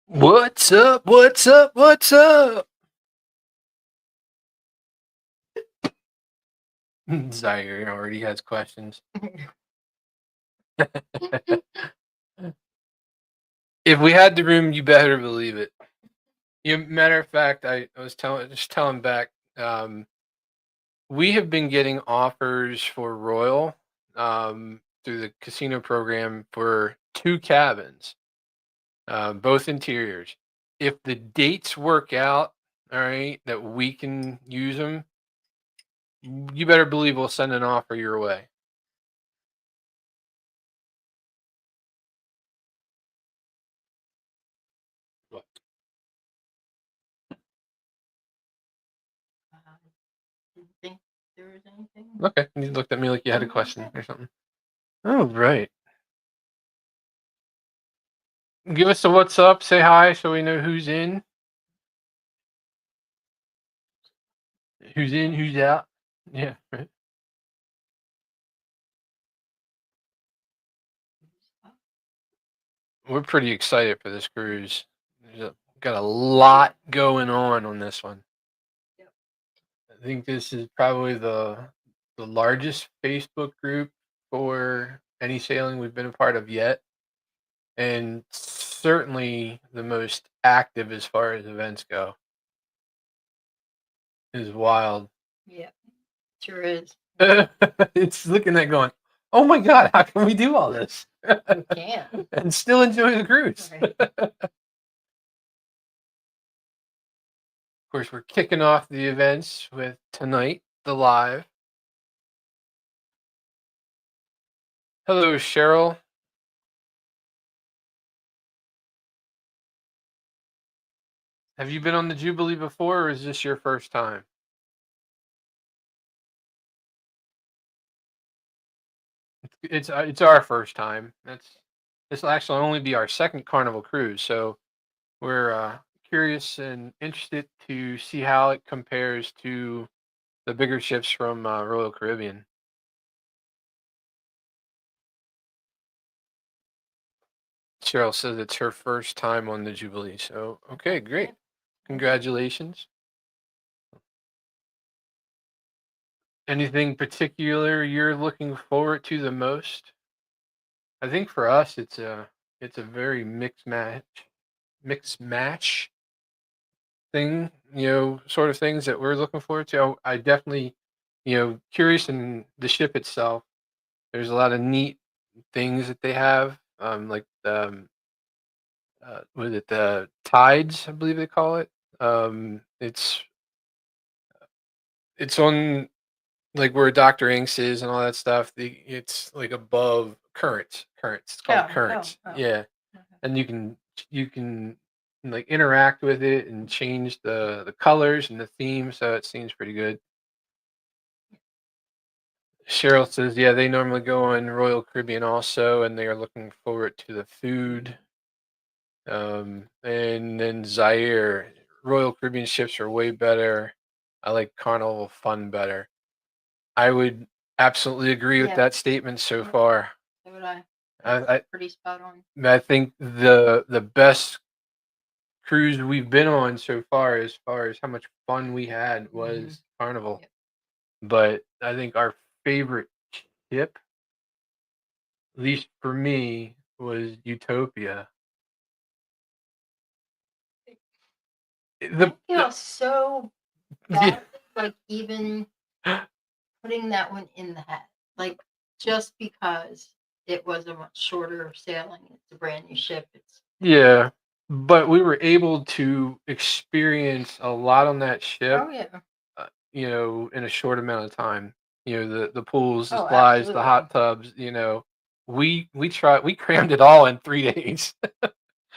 What's up? What's up? What's up? Zaire already has questions. If we had the room, you better believe it. Matter of fact, I was telling back. Um, we have been getting offers for Royal through the casino program for two cabins, both interiors. If the dates work out, all right, that we can use them, you better believe we'll send an offer your way. Didn't think there was anything. Okay, you looked at me like you had a question or something. Oh, right. Give us a what's up, say hi so we know who's in, who's out. Yeah, right. We're pretty excited for this cruise. Got a lot going on this one. Yep. I think this is probably the largest Facebook group for any sailing we've been a part of yet, and certainly the most active as far as events go. It is wild. Yeah, sure is. It's looking at going, oh my God, how can we do all this? You can. And still enjoy the cruise. Right. Of course, we're kicking off the events with tonight, the live. Hello, Cheryl. Have you been on the Jubilee before, or is this your first time? It's our first time. This will actually only be our second Carnival cruise, so we're curious and interested to see how it compares to the bigger ships from Royal Caribbean. Cheryl says it's her first time on the Jubilee. So, okay, great. Yeah. Congratulations. Anything particular you're looking forward to the most? I think for us it's a very mixed match thing, sort of things that we're looking forward to. I definitely, curious in the ship itself. There's a lot of neat things that they have, like what is it, the tides, I believe they call it. It's on like where Dr. Inks is and all that stuff. It's like above currents. It's called currents. Oh. Yeah, Okay. and you can like interact with it and change the colors and the theme, so it seems pretty good. Cheryl says, yeah, they normally go on Royal Caribbean also, and they are looking forward to the food. And then Zaire, Royal Caribbean ships are way better. I like Carnival Fun better. I would absolutely agree with Yeah. that statement so Yeah. far. So would I. I, Pretty spot on. I think the best cruise we've been on so far as how much fun we had was Carnival. Yep. But I think our favorite ship, at least for me, was Utopia. I feel so Yeah. bad, like even putting that one in the hat, like just because it was a much shorter sailing. It's a brand new ship. Yeah, but we were able to experience a lot on that ship, Oh yeah. in a short amount of time. The pools, the Oh, slides, the hot absolutely. tubs. We crammed it all in 3 days.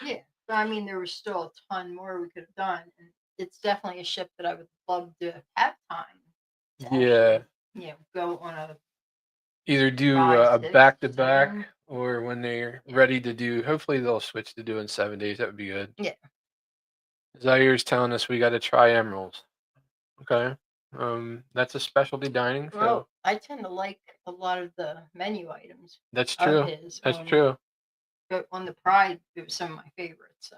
Yeah. But I mean, there was still a ton more we could have done, and it's definitely a ship that I would love to have time to Yeah, actually, go on a either do five, a six, back to back, 7. or when they're Yeah. ready to do. Hopefully, they'll switch to doing 7 days. That would be good. Yeah. Zaire's telling us we got to try emeralds. Okay, that's a specialty dining, so Well, I tend to like a lot of the menu items that's of true. his That's true. but on the Pride. It was some of my favorites. So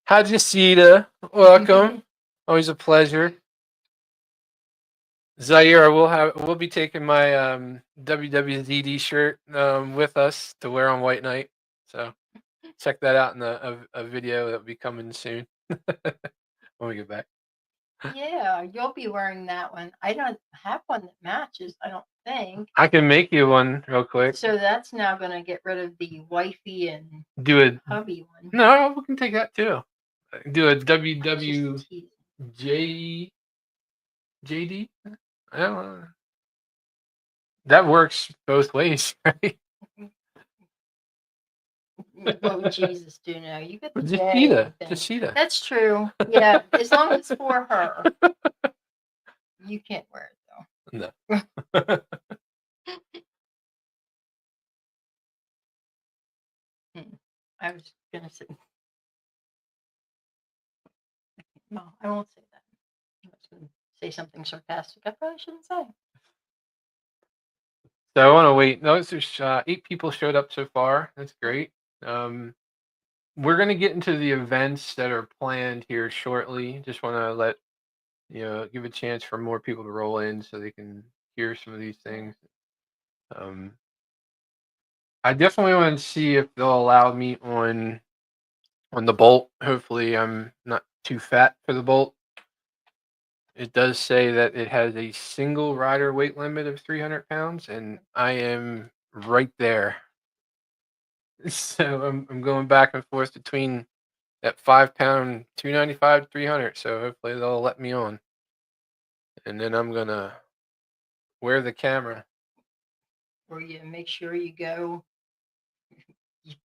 Hajisita, welcome. Always a pleasure. Zaire, we'll be taking my WWZD shirt with us to wear on White Night. So check that out in a video that'll be coming soon when we get back. Yeah, you'll be wearing that one. I don't have one that matches, I don't think. I can make you one real quick. So that's now going to get rid of the wifey and Do a hubby one. No, we can take that too. Do a Just WWJD. teasing. I don't know. That works both ways, right? Oh, Jesus, do know. You get the Jashida. thing. Jashida. That's true. Yeah, as long as it's for her. You can't wear it, though. No. I was going to say. No, I won't say that. I was going to say something sarcastic. I probably shouldn't say. So I want to wait. No, there's 8 people showed up so far. That's great. We're going to get into the events that are planned here shortly. Just want to give a chance for more people to roll in so they can hear some of these things. I definitely want to see if they'll allow me on the Bolt. Hopefully, I'm not too fat for the Bolt. It does say that it has a single rider weight limit of 300 pounds, and I am right there. So I'm going back and forth between that 5-pound 295 300. So hopefully they'll let me on, and then I'm gonna wear the camera. Or you make sure you go. You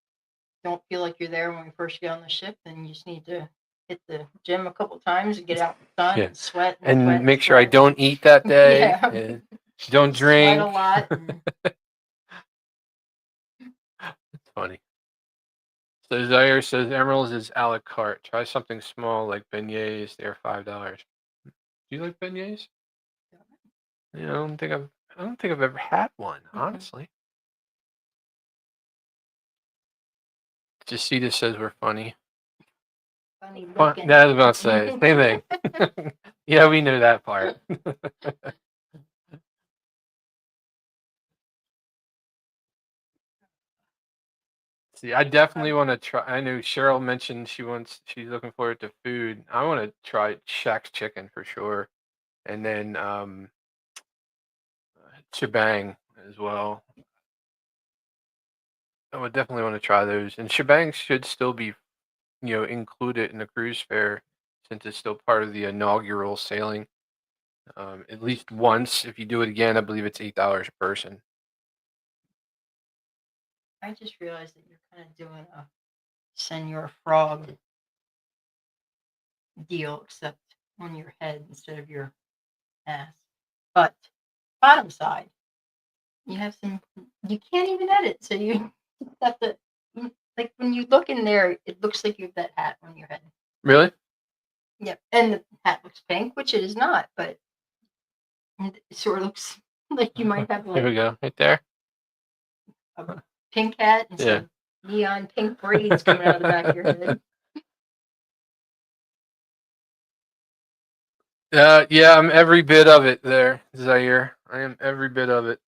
don't feel like you're there when we first get on the ship, then you just need to hit the gym a couple times and get out in the sun and sweat and sweat make sure I don't eat that day. Yeah. And don't drink. Sweat a lot. And... It's funny. So Zaire says Emerald's is a la carte. Try something small like beignets. They're $5. Do you like beignets? Yeah, I don't think I've ever had one, honestly. Jacita says we're funny. Funny looking. That was about to say. Same thing. Yeah, we knew that part. See, I definitely want to try. I know Cheryl mentioned she's looking forward to food. I want to try Shaq's chicken for sure, and then Shebang as well. I would definitely want to try those. And Shebang should still be, included in the cruise fare since it's still part of the inaugural sailing. At least once. If you do it again, I believe it's $8 a person. I just realized that you're kind of doing a Senor Frog deal, except on your head instead of your ass. But bottom side, you have some. You can't even edit, so you have to. Like when you look in there, it looks like you have that hat on your head. Really? Yep, and the hat looks pink, which it is not, but it sort of looks like you might have Here like we go, right there. a pink hat and some neon pink braids coming out of the back of your head. Yeah, I'm every bit of it there, Zaire. I am every bit of it.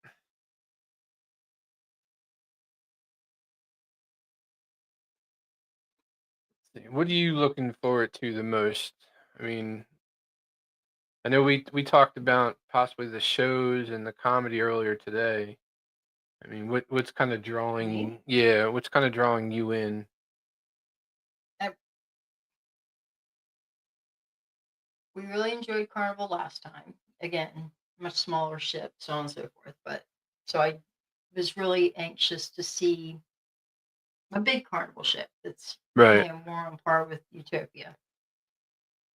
What are you looking forward to the most? I mean, I know we talked about possibly the shows and the comedy earlier today. I mean, what's kind of drawing? Yeah, what's kind of drawing you in? We really enjoyed Carnival last time. Again, much smaller ship, so on and so forth. But so I was really anxious to see a big Carnival ship that's Right. more on par with Utopia.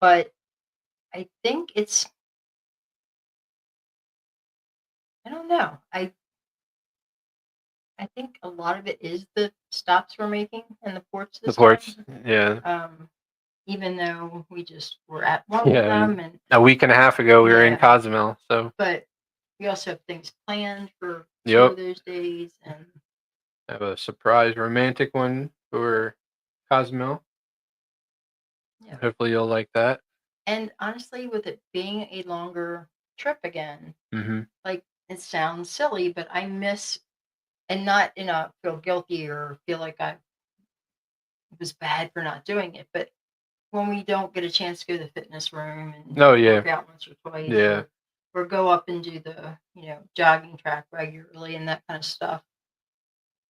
But I think it's. I don't know. I think a lot of it is the stops we're making and the ports this time. Yeah. Even though we just were at one of them, and a week and a half ago we were in Cozumel, so. But we also have things planned for 2 of those days, and I have a surprise romantic one for Cozumel. Yeah. Hopefully you'll like that. And honestly, with it being a longer trip again, Mm-hmm. like it sounds silly, but I miss, and not feel guilty or feel like I was bad for not doing it, but when we don't get a chance to go to the fitness room and Oh yeah, work out once or twice, yeah, or go up and do the jogging track regularly and that kind of stuff,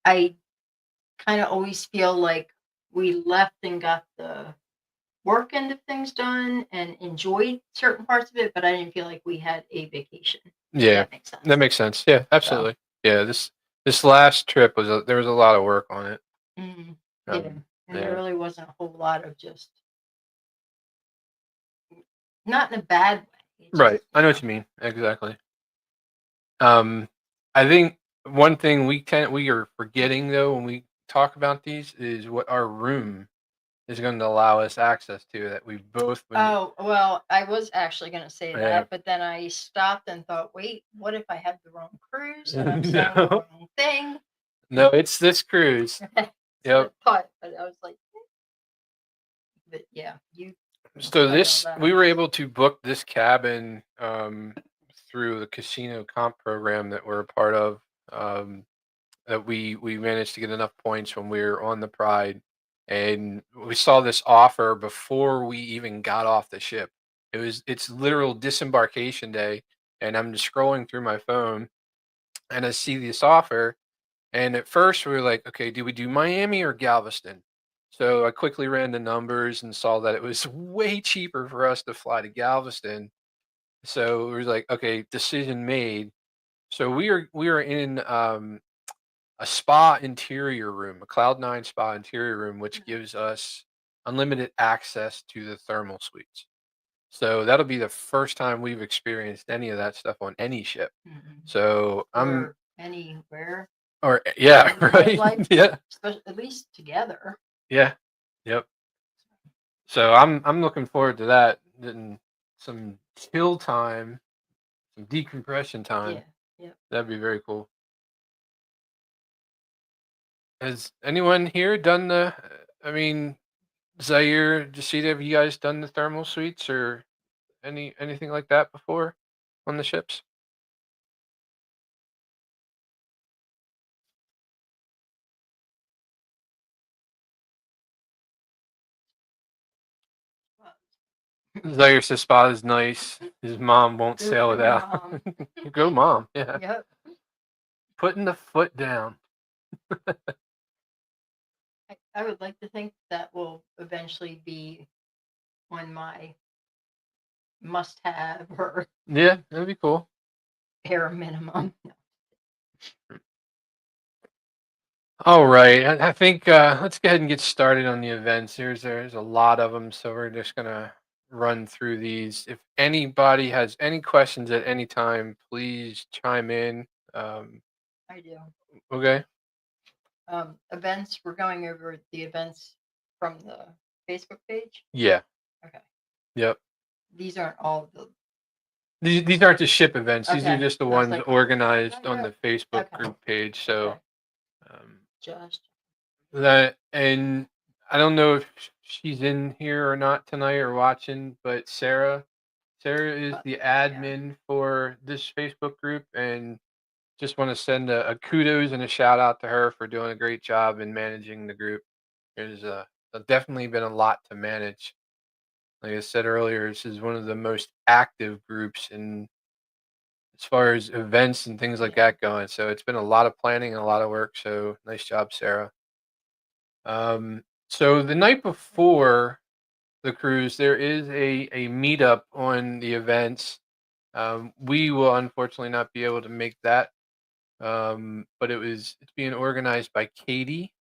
I kind of always feel like we left and got the work end of things done and enjoyed certain parts of it, but I didn't feel like we had a vacation. If yeah. that makes sense. That makes sense. Yeah, So, absolutely. Yeah, this last trip there was a lot of work on it. yeah, and there Yeah. really wasn't a whole lot of just not in a bad way. It's Right. just, I know what you mean. Exactly. I think one thing we are forgetting though when we talk about these is what our room is going to allow us access to that we've both been. Oh, well, I was actually going to say Yeah. that, but then I stopped and thought, wait, what if I have the wrong cruise and I'm saying the No, wrong thing? no, it's this cruise. Yep. But I was like, but yeah, you So explain all that. we were able to book this cabin through the casino comp program that we're a part of. That we managed to get enough points when we were on the Pride, and we saw this offer before we even got off the ship. It's literal disembarkation day, and I'm just scrolling through my phone, and I see this offer, and at first we were like, okay, do we do Miami or Galveston? So I quickly ran the numbers and saw that it was way cheaper for us to fly to Galveston. So we were like, okay, decision made. So we are in a spa interior room, a Cloud9 spa interior room, which gives us unlimited access to the thermal suites. So that'll be the first time we've experienced any of that stuff on any ship. So I'm Or anywhere or yeah, in the right. life, Yeah. especially at least together. Yeah. Yep. So I'm looking forward to that. Getting some chill time, some decompression time. Yeah. That'd be very cool. Has anyone here done the? I mean, Zaire, Jacita, have you guys done the thermal suites or anything like that before on the ships? Zaire's spot is nice. His mom won't Good sail for it your out. mom. Go, mom! Yeah, Yep. putting the foot down. I would like to think that will eventually be on my must have or Yeah, that'd be cool. bare minimum. All right, I think let's go ahead and get started on the events. There's a lot of them, so we're just gonna run through these. If anybody has any questions at any time, please chime in. I do. Okay. Events, we're going over the events from the Facebook page. Yeah. Okay. Yep. These aren't all the. These aren't the ship events. These are Okay. just the I was ones like, organized on the Facebook Okay. group page. So Okay. Just. that, and I don't know if she's in here or not tonight or watching, but Sarah is the admin for this Facebook group, and just want to send a kudos and a shout out to her for doing a great job in managing the group. There's definitely been a lot to manage. Like I said earlier, this is one of the most active groups in as far as events and things like that going. So it's been a lot of planning and a lot of work. So nice job, Sarah. So the night before the cruise, there is a meetup on the events. We will unfortunately not be able to make that, but it's being organized by Katie.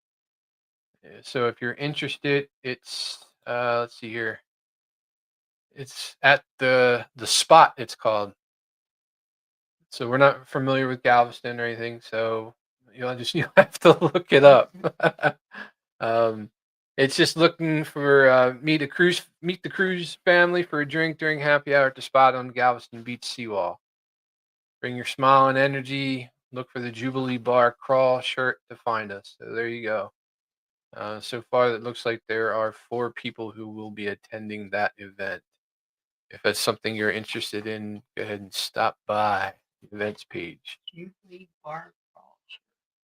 So if you're interested, it's let's see here. It's at the spot. It's called. So we're not familiar with Galveston or anything, so you'll have to look it up. um, it's just looking for meet the cruise family for a drink during happy hour at the spot on Galveston Beach seawall. Bring your smile and energy. Look for the Jubilee Bar crawl shirt to find us. So there you go. So far, it looks like there are 4 people who will be attending that event. If that's something you're interested in, go ahead and stop by the events page. Jubilee bar crawl.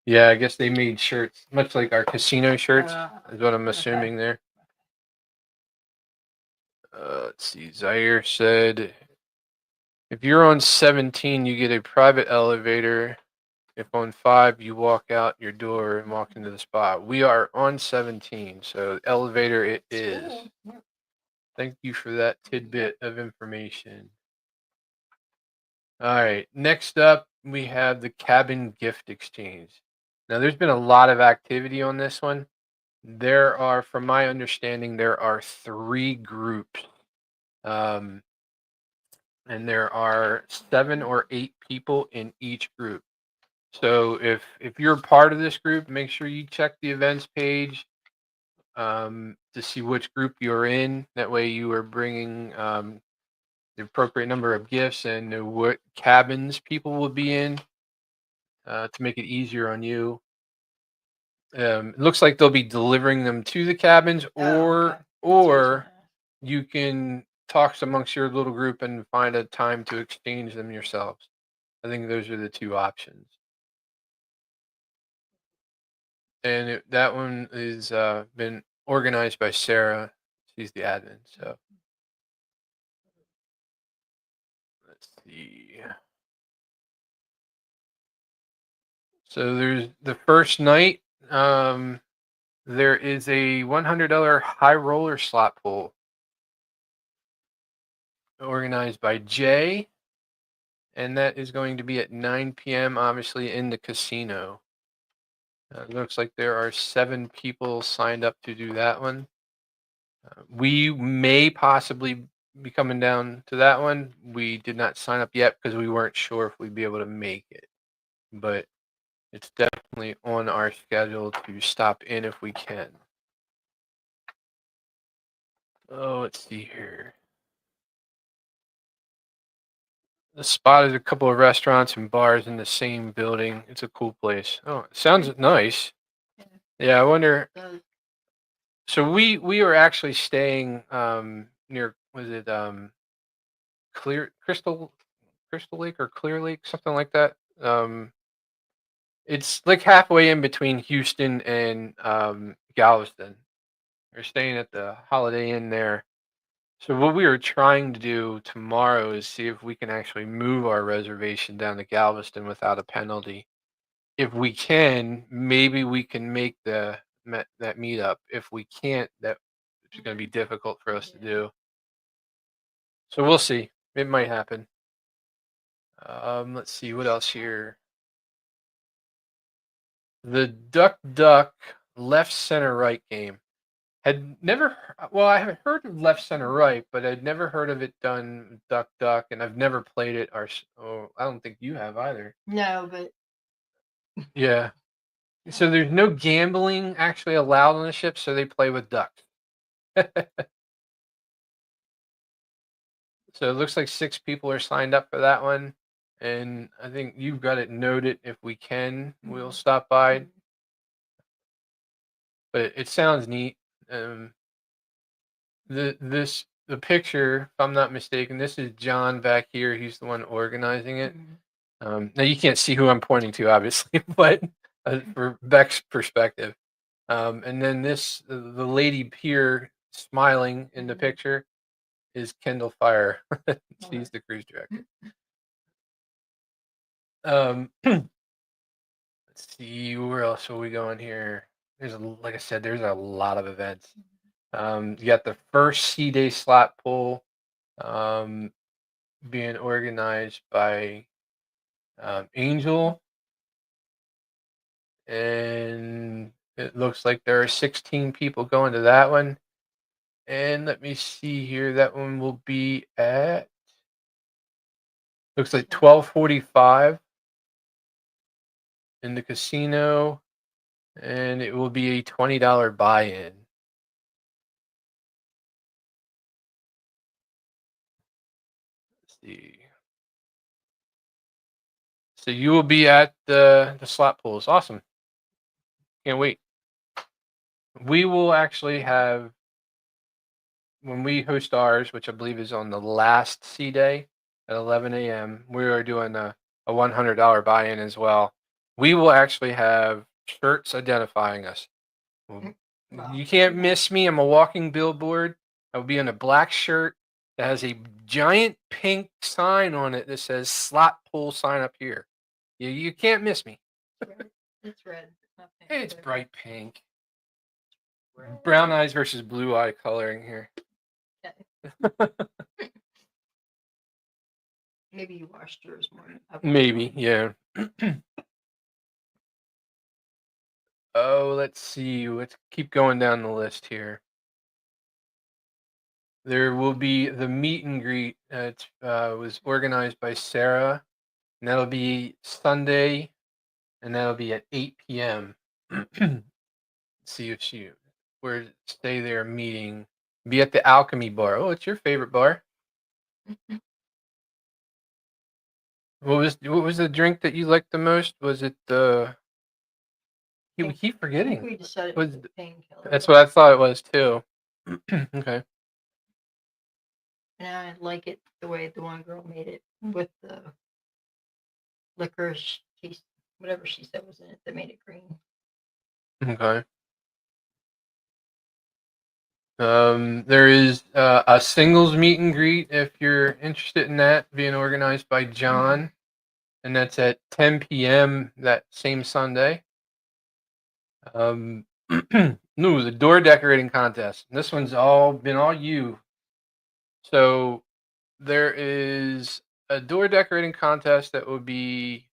Yeah, I guess they made shirts, much like our casino shirts, is what I'm Okay. assuming there. Let's see. Zaire said, if you're on 17, you get a private elevator. If on 5, you walk out your door and walk into the spot. We are on 17, so elevator it is. Cool. Yep. Thank you for that tidbit of information. All right. Next up, we have the cabin gift exchange. Now, there's been a lot of activity on this one. There are, from my understanding, there are 3 groups. Um, and there are 7 or 8 people in each group. So if you're part of this group, make sure you check the events page to see which group you're in. That way, you are bringing the appropriate number of gifts and know what cabins people will be in to make it easier on you. It looks like they'll be delivering them to the cabins, Oh, okay. That's what I was or gonna ask. you can talk amongst your little group and find a time to exchange them yourselves. I think those are the 2 options. And that one is been organized by Sarah. She's the admin. So let's see. So there's the first night. There is a $100 high roller slot pool organized by Jay, and that is going to be at 9 p.m. Obviously in the casino. It looks like there are 7 people signed up to do that one. We may possibly be coming down to that one. We did not sign up yet because we weren't sure if we'd be able to make it. But it's definitely on our schedule to stop in if we can. Oh, let's see here. The spot is a couple of restaurants and bars in the same building. It's a cool place. Oh, it sounds nice. Yeah. Yeah, I wonder. Does. So we were actually staying near, was it Crystal Lake or Clear Lake, something like that. It's like halfway in between Houston and Galveston. We're staying at the Holiday Inn there. So what we were trying to do tomorrow is see if we can actually move our reservation down to Galveston without a penalty. If we can, maybe we can make that meetup. If we can't, that it's going to be difficult for us to do. So we'll see. It might happen. Let's see what else here. The Duck Duck left center right game. Had never, well, I have heard of left center right, but I'd never heard of it done Duck Duck, and I've never played it. Oh, I don't think you have either. No, but Yeah. So there's no gambling actually allowed on the ship, so they play with ducks. So it looks like 6 people are signed up for that one, and I think you've got it noted. If we can, we'll stop by. But it sounds neat. The picture, if I'm not mistaken, this is John back here. He's the one organizing it. Now you can't see who I'm pointing to, obviously, but for Beck's perspective. And then the lady here smiling in the picture is Kendall Fire. She's the cruise director. Let's see, where else are we going here? Like I said, there's a lot of events. You got the first Sea Day slot pool being organized by Angel, and it looks like there are 16 people going to that one. And let me see here, that one will be at, looks like 12:45 in the casino, and it will be a $20 buy-in. Let's see. So you will be at the slot pools. Awesome. Can't wait. We will actually have, when we host ours, which I believe is on the last C day at 11 a.m., we are doing a $100 buy-in as well. We will actually have shirts identifying us. Wow. You can't miss me. I'm a walking billboard. I'll be in a black shirt that has a giant pink sign on it that says slot pull sign up here. You can't miss me. It's red. Not pink, It's but bright pink. red. Brown eyes versus blue eye coloring here. Okay. Maybe you washed yours more. Than I've washed Maybe, mine. yeah. Oh, let's see. Let's keep going down the list here. There will be the meet and greet. It was organized by Sarah, and that'll be Sunday, and that'll be at 8 p.m. See if we're stay there meeting. Be at the Alchemy Bar. Oh, it's your favorite bar. What was the drink that you liked the most? Was it the? We keep I forgetting. think we decided Was it was painkiller. That's what I thought it was too. Okay. And I like it the way the one girl made it with the licorice taste, whatever she said was in it that made it green. Okay. There is a singles meet and greet if you're interested in that, being organized by John, and that's at 10 p.m. that same Sunday. No, the door decorating contest. This one's been all you. So there is a door decorating contest that will be,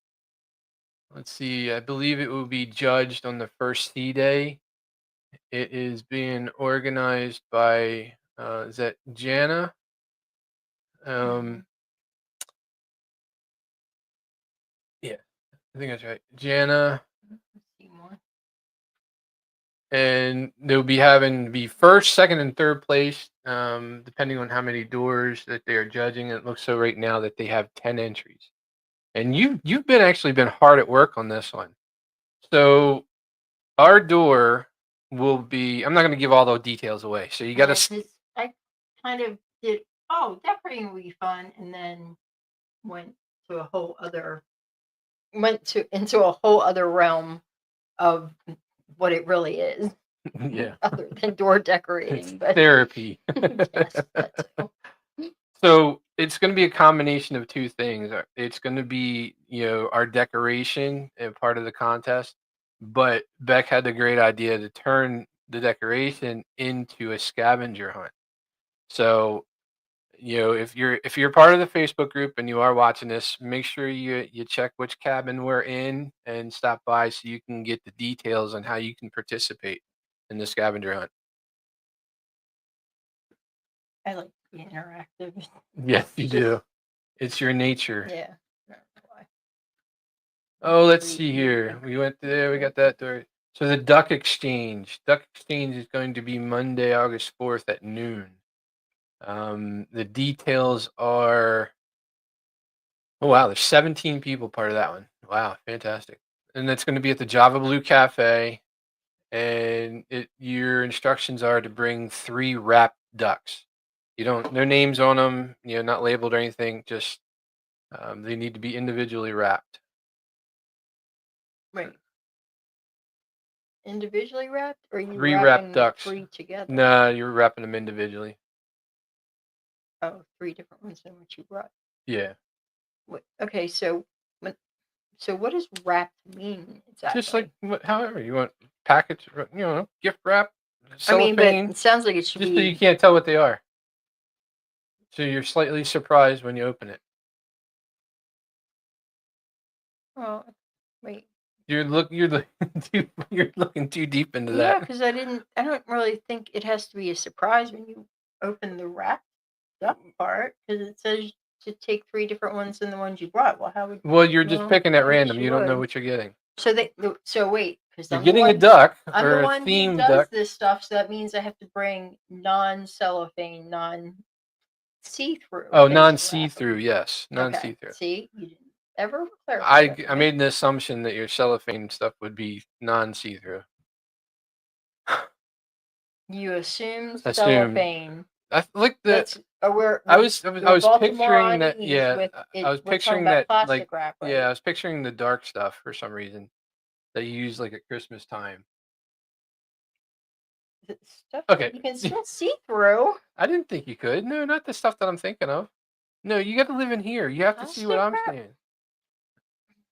let's see, I believe it will be judged on the first C day. It is being organized by, is that Jana? Yeah, I think that's right. Jana. Seymour. And they'll be having the first, second, and third place, depending on how many doors that they are judging. It looks so right now that they have 10 entries. And you've been hard at work on this one. So our door will be, I'm not going to give all those details away. So you got to. I kind of did. Oh, decorating will be fun, and then went to a whole other into a whole other realm of what it really is. Yeah. Other than door decorating, It's but therapy. yes, that too. So it's going to be a combination of two things. It's going to be, our decoration and part of the contest, but Beck had the great idea to turn the decoration into a scavenger hunt. So, if you're part of the Facebook group and you are watching this, make sure you check which cabin we're in and stop by so you can get the details on how you can participate in the scavenger hunt. I like to be interactive. Yes, you do. It's your nature. Yeah. That's why. Oh, let's see here. We went there. We got that door. So the Duck Exchange. Duck Exchange is going to be Monday, August 4th at noon. The details are. Oh wow, there's 17 people part of that one. Wow, fantastic. And that's going to be at the Java Blue Cafe. And your instructions are to bring 3 wrapped ducks. No names on them. Not labeled or anything. Just they need to be individually wrapped. Right. Individually wrapped, or you 3 wrapping wrapped the ducks. 3 together? No, you're wrapping them individually. Oh, 3 different ones than what you brought. Yeah. Okay, so what does wrapped mean exactly? Just like however you want, package, gift wrap, I mean, but cellophane. it sounds like it should Just be. so you can't tell what they are. So you're slightly surprised when you open it. Oh, wait. You're looking too deep into Yeah, that. because I don't really think it has to be a surprise when you open the wrapped duck part, because it says to take 3 different ones than the ones you brought. Well, how would? Well, you're just picking at I guess random. You don't know would. what you're getting. So wait, because You're getting a duck I'm or the a one who themed does duck. this stuff, so that means I have to bring non-cellophane, non-see-through. Oh, based non-see-through. Yes, wrapper. non-see-through. Okay. See, you didn't ever clarify that for I me. made an assumption that your cellophane stuff would be non-see-through. You assume Assume. cellophane. I like the. That's we're I was picturing that. Yeah, Yeah, I was picturing that like. wrap, right? Yeah, I was picturing the dark stuff for some reason that you use like at Christmas time. Stuff Okay. that you can still see through. I didn't think you could. No, not the stuff that I'm thinking of. No, you got to live in here. You have to see what I'm saying.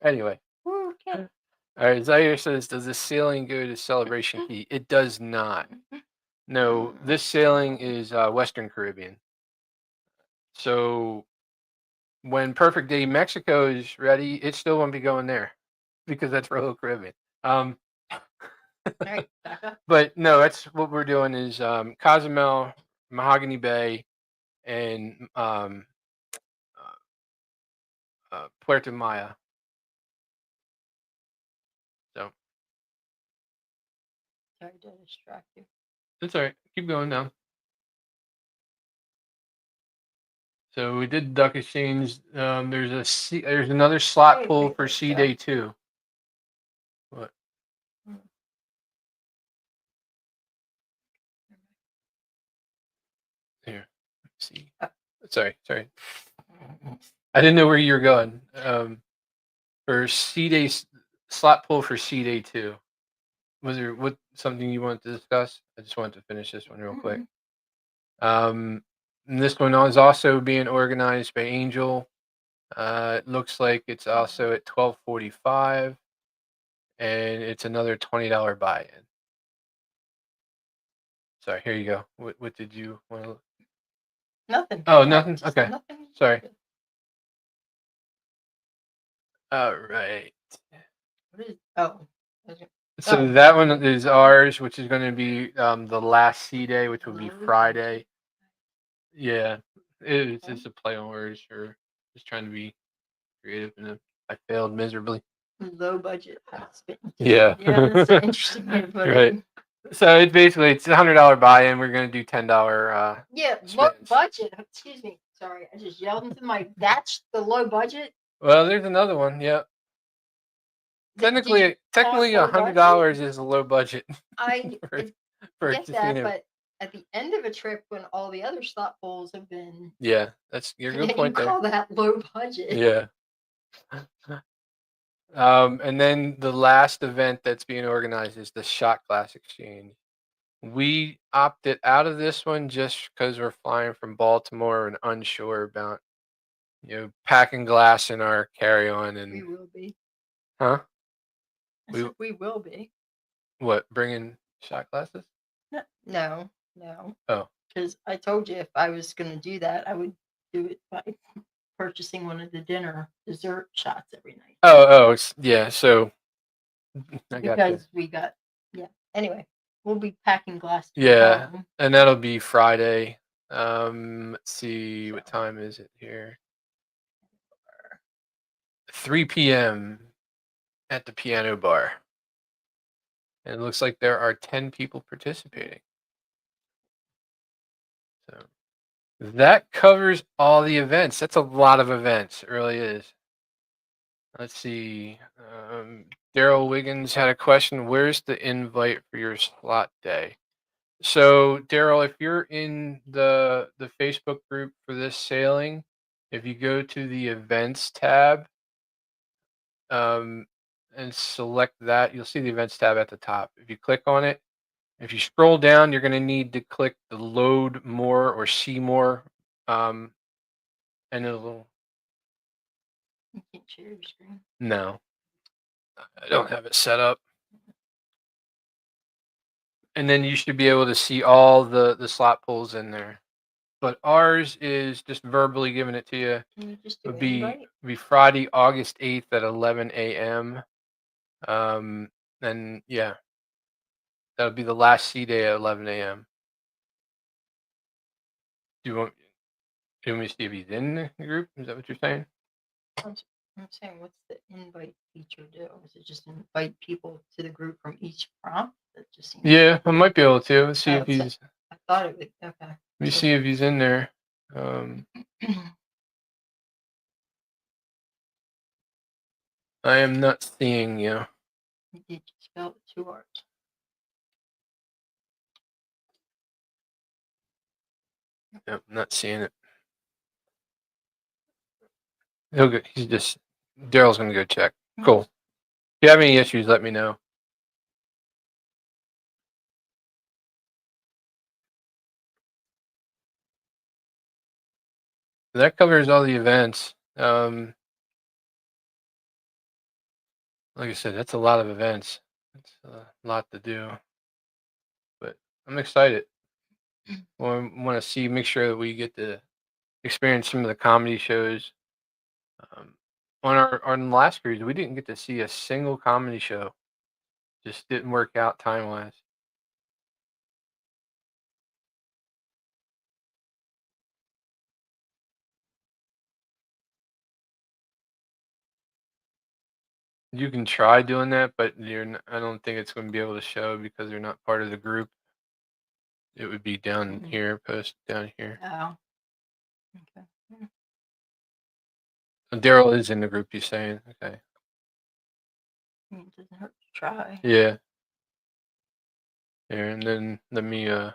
Anyway. Okay. All right, Zaire says, does the sailing go to Celebration Key? It does not. No, this sailing is Western Caribbean. So when Perfect Day Mexico is ready, it still won't be going there because that's Royal Caribbean. All right, back up. But no, that's what we're doing is Cozumel, Mahogany Bay, and Puerto Maya. So Sorry to distract you. that's all right. Keep going down. So we did duck exchange. There's another slot pull for C Day 2. What? Here. Let's see. Sorry. I didn't know where you were going. For C Day slot pull for C Day 2. Was there something you wanted to discuss? I just wanted to finish this one real quick. And this one is also being organized by Angel. It looks like it's also at 12:45, and it's another $20 buy-in. Sorry, here you go. What did you want to? Nothing. Oh, nothing. Okay. Nothing. Sorry. All right. What is? Oh. So that one is ours, which is going to be the last C Day, which will be Friday. Yeah, it's just a play on words, or just trying to be creative, and I failed miserably. Low budget husband. Yeah. Yeah, that's an interesting way to put it. Right. So it's $100 buy-in. We're going to do $10. Yeah, low budget. Excuse me. Sorry, I just yelled into the mic. That's the low budget. Well, there's another one. Yeah. Technically, $100 is a low budget. I for get that, but at the end of a trip, when all the other slot pulls have been, yeah, that's your good point there. Call that low budget? Yeah. And then the last event that's being organized is the Shot Glass Exchange. We opted out of this one just because we're flying from Baltimore and unsure about, packing glass in our carry-on, and we will be. Huh? We will be. What? Bringing shot glasses? No. Oh. Because I told you if I was going to do that, I would do it by purchasing one of the dessert shots every night. Oh, yeah. So because we got Anyway, we'll be packing glass. Yeah, and that'll be Friday. Let's see, what time is it here? 3 p.m. at the Piano Bar. And it looks like there are 10 people participating. So that covers all the events. That's a lot of events. It really is. Let's see. Daryl Wiggins had a question. Where's the invite for your slot day? So, Daryl, if you're in the Facebook group for this sailing, if you go to the events tab and select that, you'll see the events tab at the top. If you click on it, if you scroll down, you're going to need to click the load more or see more, and it'll. You can't share your screen. No, I don't have it set up. And then you should be able to see all the slot pulls in there. But ours is just verbally giving it to you. Can you just Would be Friday, August 8th at 11 a.m. And yeah, that would be the last C day at 11 a.m. Do you want me to see if he's in the group? Is that what you're saying? I'm saying, what's the invite feature do? Is it just invite people to the group from each prompt? That just seems. Yeah, I might be able to. Let's see if he's. I thought it would. Okay. Let me see if he's in there. I am not seeing you. Did you spell it 2 R's? Yep, not seeing it. He's just Daryl's gonna go check. Cool. If you have any issues, let me know. That covers all the events. Like I said, that's a lot of events. It's a lot to do, but I'm excited. Want to make sure that we get to experience some of the comedy shows. Um, on the last cruise, we didn't get to see a single comedy show. Just didn't work out time wise. You can try doing that, but I don't think it's going to be able to show because they're not part of the group. It would be down here, post down here. Oh. Okay. Daryl is in the group. He's saying, okay. It doesn't hurt to try. Yeah. There, and then let me no,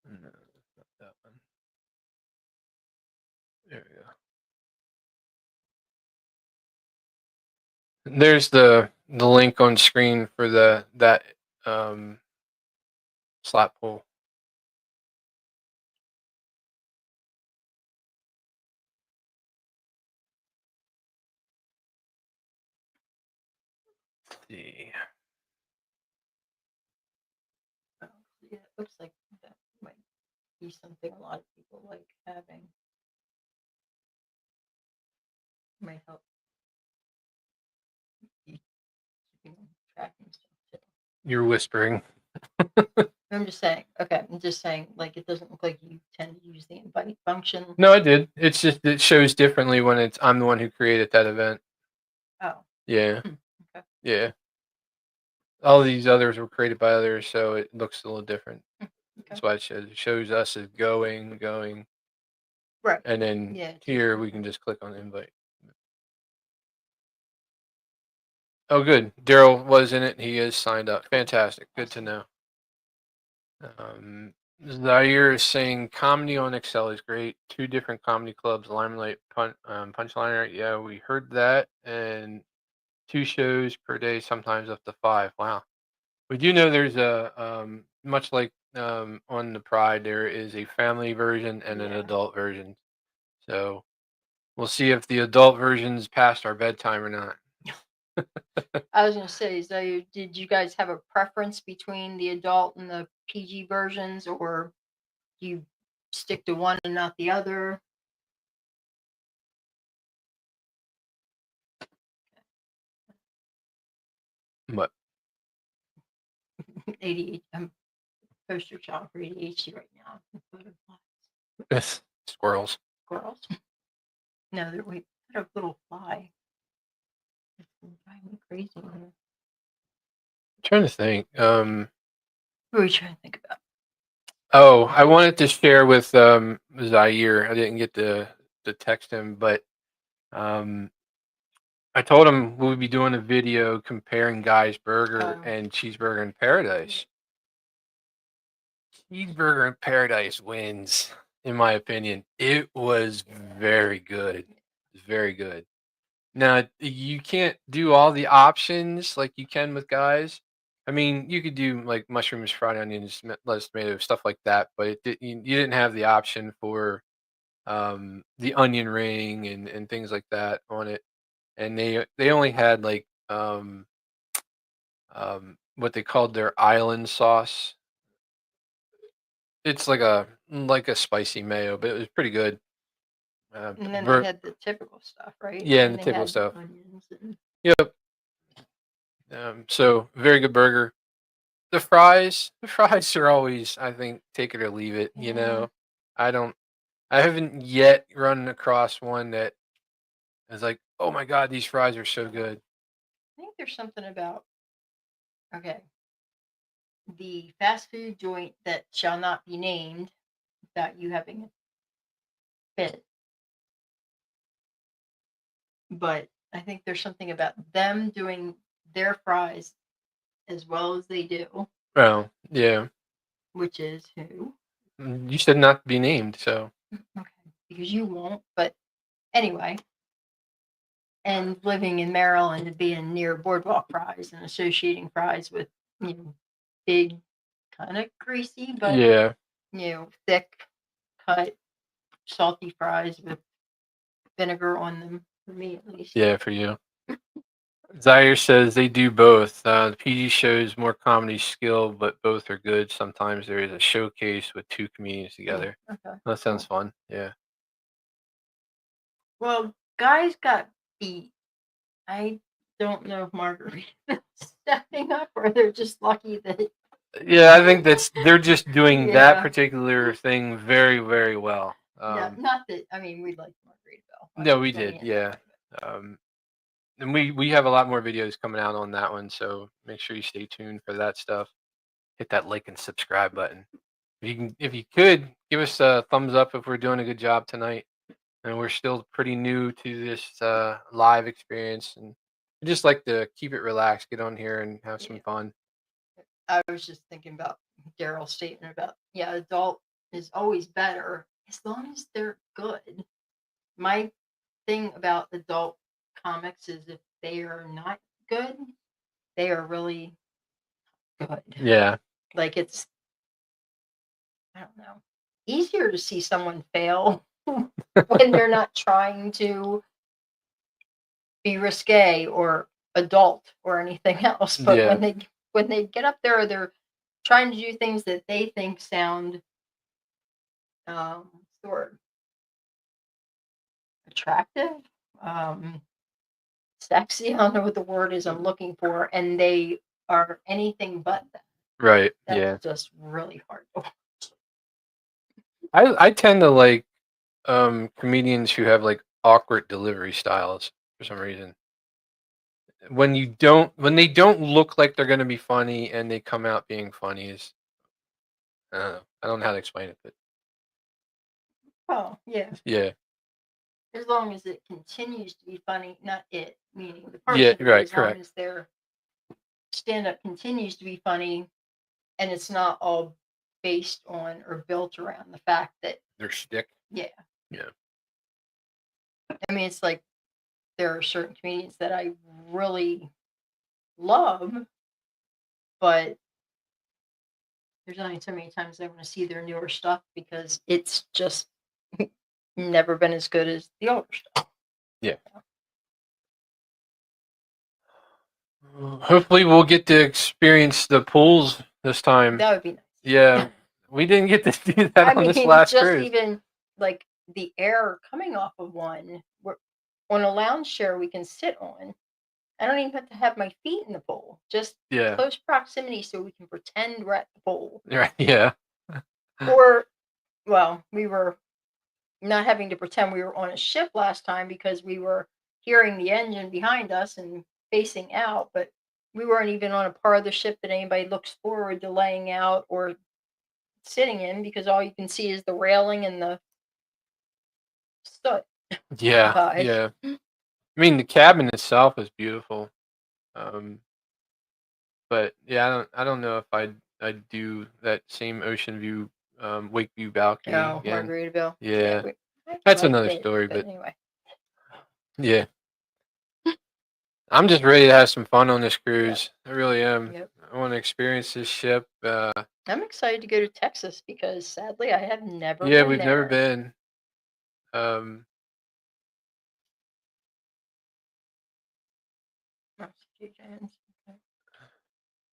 not that one. There we go. There's the link on screen for that slap pull. Let's see. Oh, yeah, it looks like that might be something a lot of people like having. Might help keeping track and stuff too. You're whispering. I'm just saying. Okay, I'm just saying. Like, it doesn't look like you tend to use the invite function. No, I did. It's just it shows differently when I'm the one who created that event. Oh. Yeah. Okay. Yeah. All of these others were created by others, so it looks a little different. Okay. That's why it shows us as going, Right. and then here we can just click on invite. Oh, good. Daryl was in it. He is signed up. Fantastic. Good to know. Zaire is saying comedy on Excel is great. 2 different comedy clubs, Limelight, Punchliner. Yeah, we heard that. And 2 shows per day, sometimes up to 5. Wow. We do know there's a much like on the Pride, there is a family version and an adult version. So we'll see if the adult version's past our bedtime or not. I was going to say, so did you guys have a preference between the adult and the PG versions, or do you stick to one and not the other? What? ADHD. I'm poster child for ADHD right now. Squirrels. Squirrels. No, they're a little fly. It's driving me crazy here. I'm trying to think. What are you trying to think about? Oh, I wanted to share with Zaire. I didn't get to text him, but I told him we would be doing a video comparing Guy's Burger and Cheeseburger in Paradise. Cheeseburger in Paradise wins, in my opinion. It was very good. Very good. Now, you can't do all the options like you can with Guys. I mean, you could do like mushrooms, fried onions, lettuce, tomato, stuff like that, but you didn't have the option for the onion ring and things like that on it. And they only had like what they called their island sauce. It's like a spicy mayo, but it was pretty good. And then they had the typical stuff, right? Yeah, and the typical stuff. Onions and... Yep. So very good burger. The fries are always, I think, take it or leave it. You know, I haven't yet run across one that is like, oh my god, these fries are so good. I think there's something about the fast food joint that shall not be named without you having a fit. But I think there's something about them doing their fries as well as they do, Oh, yeah. which is who? You said not to be named, so. Okay, because you won't. But anyway, and living in Maryland and being near Boardwalk fries and associating fries with big, kind of greasy, but Yeah. thick cut salty fries with vinegar on them, for me at least. Yeah, for you. Zaire says they do both. The PG shows more comedy skill, but both are good. Sometimes there is a showcase with two comedians together. Okay. That sounds fun. Yeah. Well, guys got beat. I don't know if Margarita's stepping up or they're just lucky that. Yeah, I think they're just doing that Yeah. particular thing very, very well. No, not that. I mean, we liked Margaritaville. No, we did. Yeah. And we have a lot more videos coming out on that one, so make sure you stay tuned for that stuff. Hit that like and subscribe button. If you could give us a thumbs up if we're doing a good job tonight. And we're still pretty new to this live experience, and we just like to keep it relaxed, get on here and have some fun. I was just thinking about Daryl's statement about adult is always better as long as they're good. My thing about adult comics is if they are not good, they are really good. Yeah. Like it's, I don't know, easier to see someone fail when they're not trying to be risque or adult or anything else. But when they get up there, they're trying to do things that they think sound sort attractive, sexy. I don't know what the word is I'm looking for, and they are anything but that. Right. That's just really hard to watch. I tend to like comedians who have like awkward delivery styles for some reason. When they don't look like they're gonna be funny and they come out being funny is I don't know how to explain it, but Oh, yeah. yeah. As long as it continues to be funny, not it, meaning the Yeah, person. right, As long correct. as their stand-up continues to be funny, and it's not all based on or built around the fact that Their shtick. Yeah. Yeah. I mean, it's like there are certain comedians that I really love, but there's only so many times I want to see their newer stuff because it's just never been as good as the older stuff. Yeah. Hopefully we'll get to experience the pools this time. That would be nice. Yeah. We didn't get to do that on this last just cruise. Even like the air coming off of one, on a lounge chair we can sit on. I don't even have to have my feet in the pool. Just close proximity so we can pretend we're at the pool. Right. Yeah. Or, well, we were not having to pretend we were on a ship last time because we were hearing the engine behind us and facing out, but we weren't even on a part of the ship that anybody looks forward to laying out or sitting in because all you can see is the railing and the soot. Yeah. Yeah. I mean, the cabin itself is beautiful. But yeah, I don't know if I'd do that same ocean view, wake view balcony again. Margaritaville. Yeah. That's another story, but anyway. Yeah. I'm just ready to have some fun on this cruise. I really am. I want to experience this ship. I'm excited to go to Texas because sadly I have never Yeah, been we've there. never been.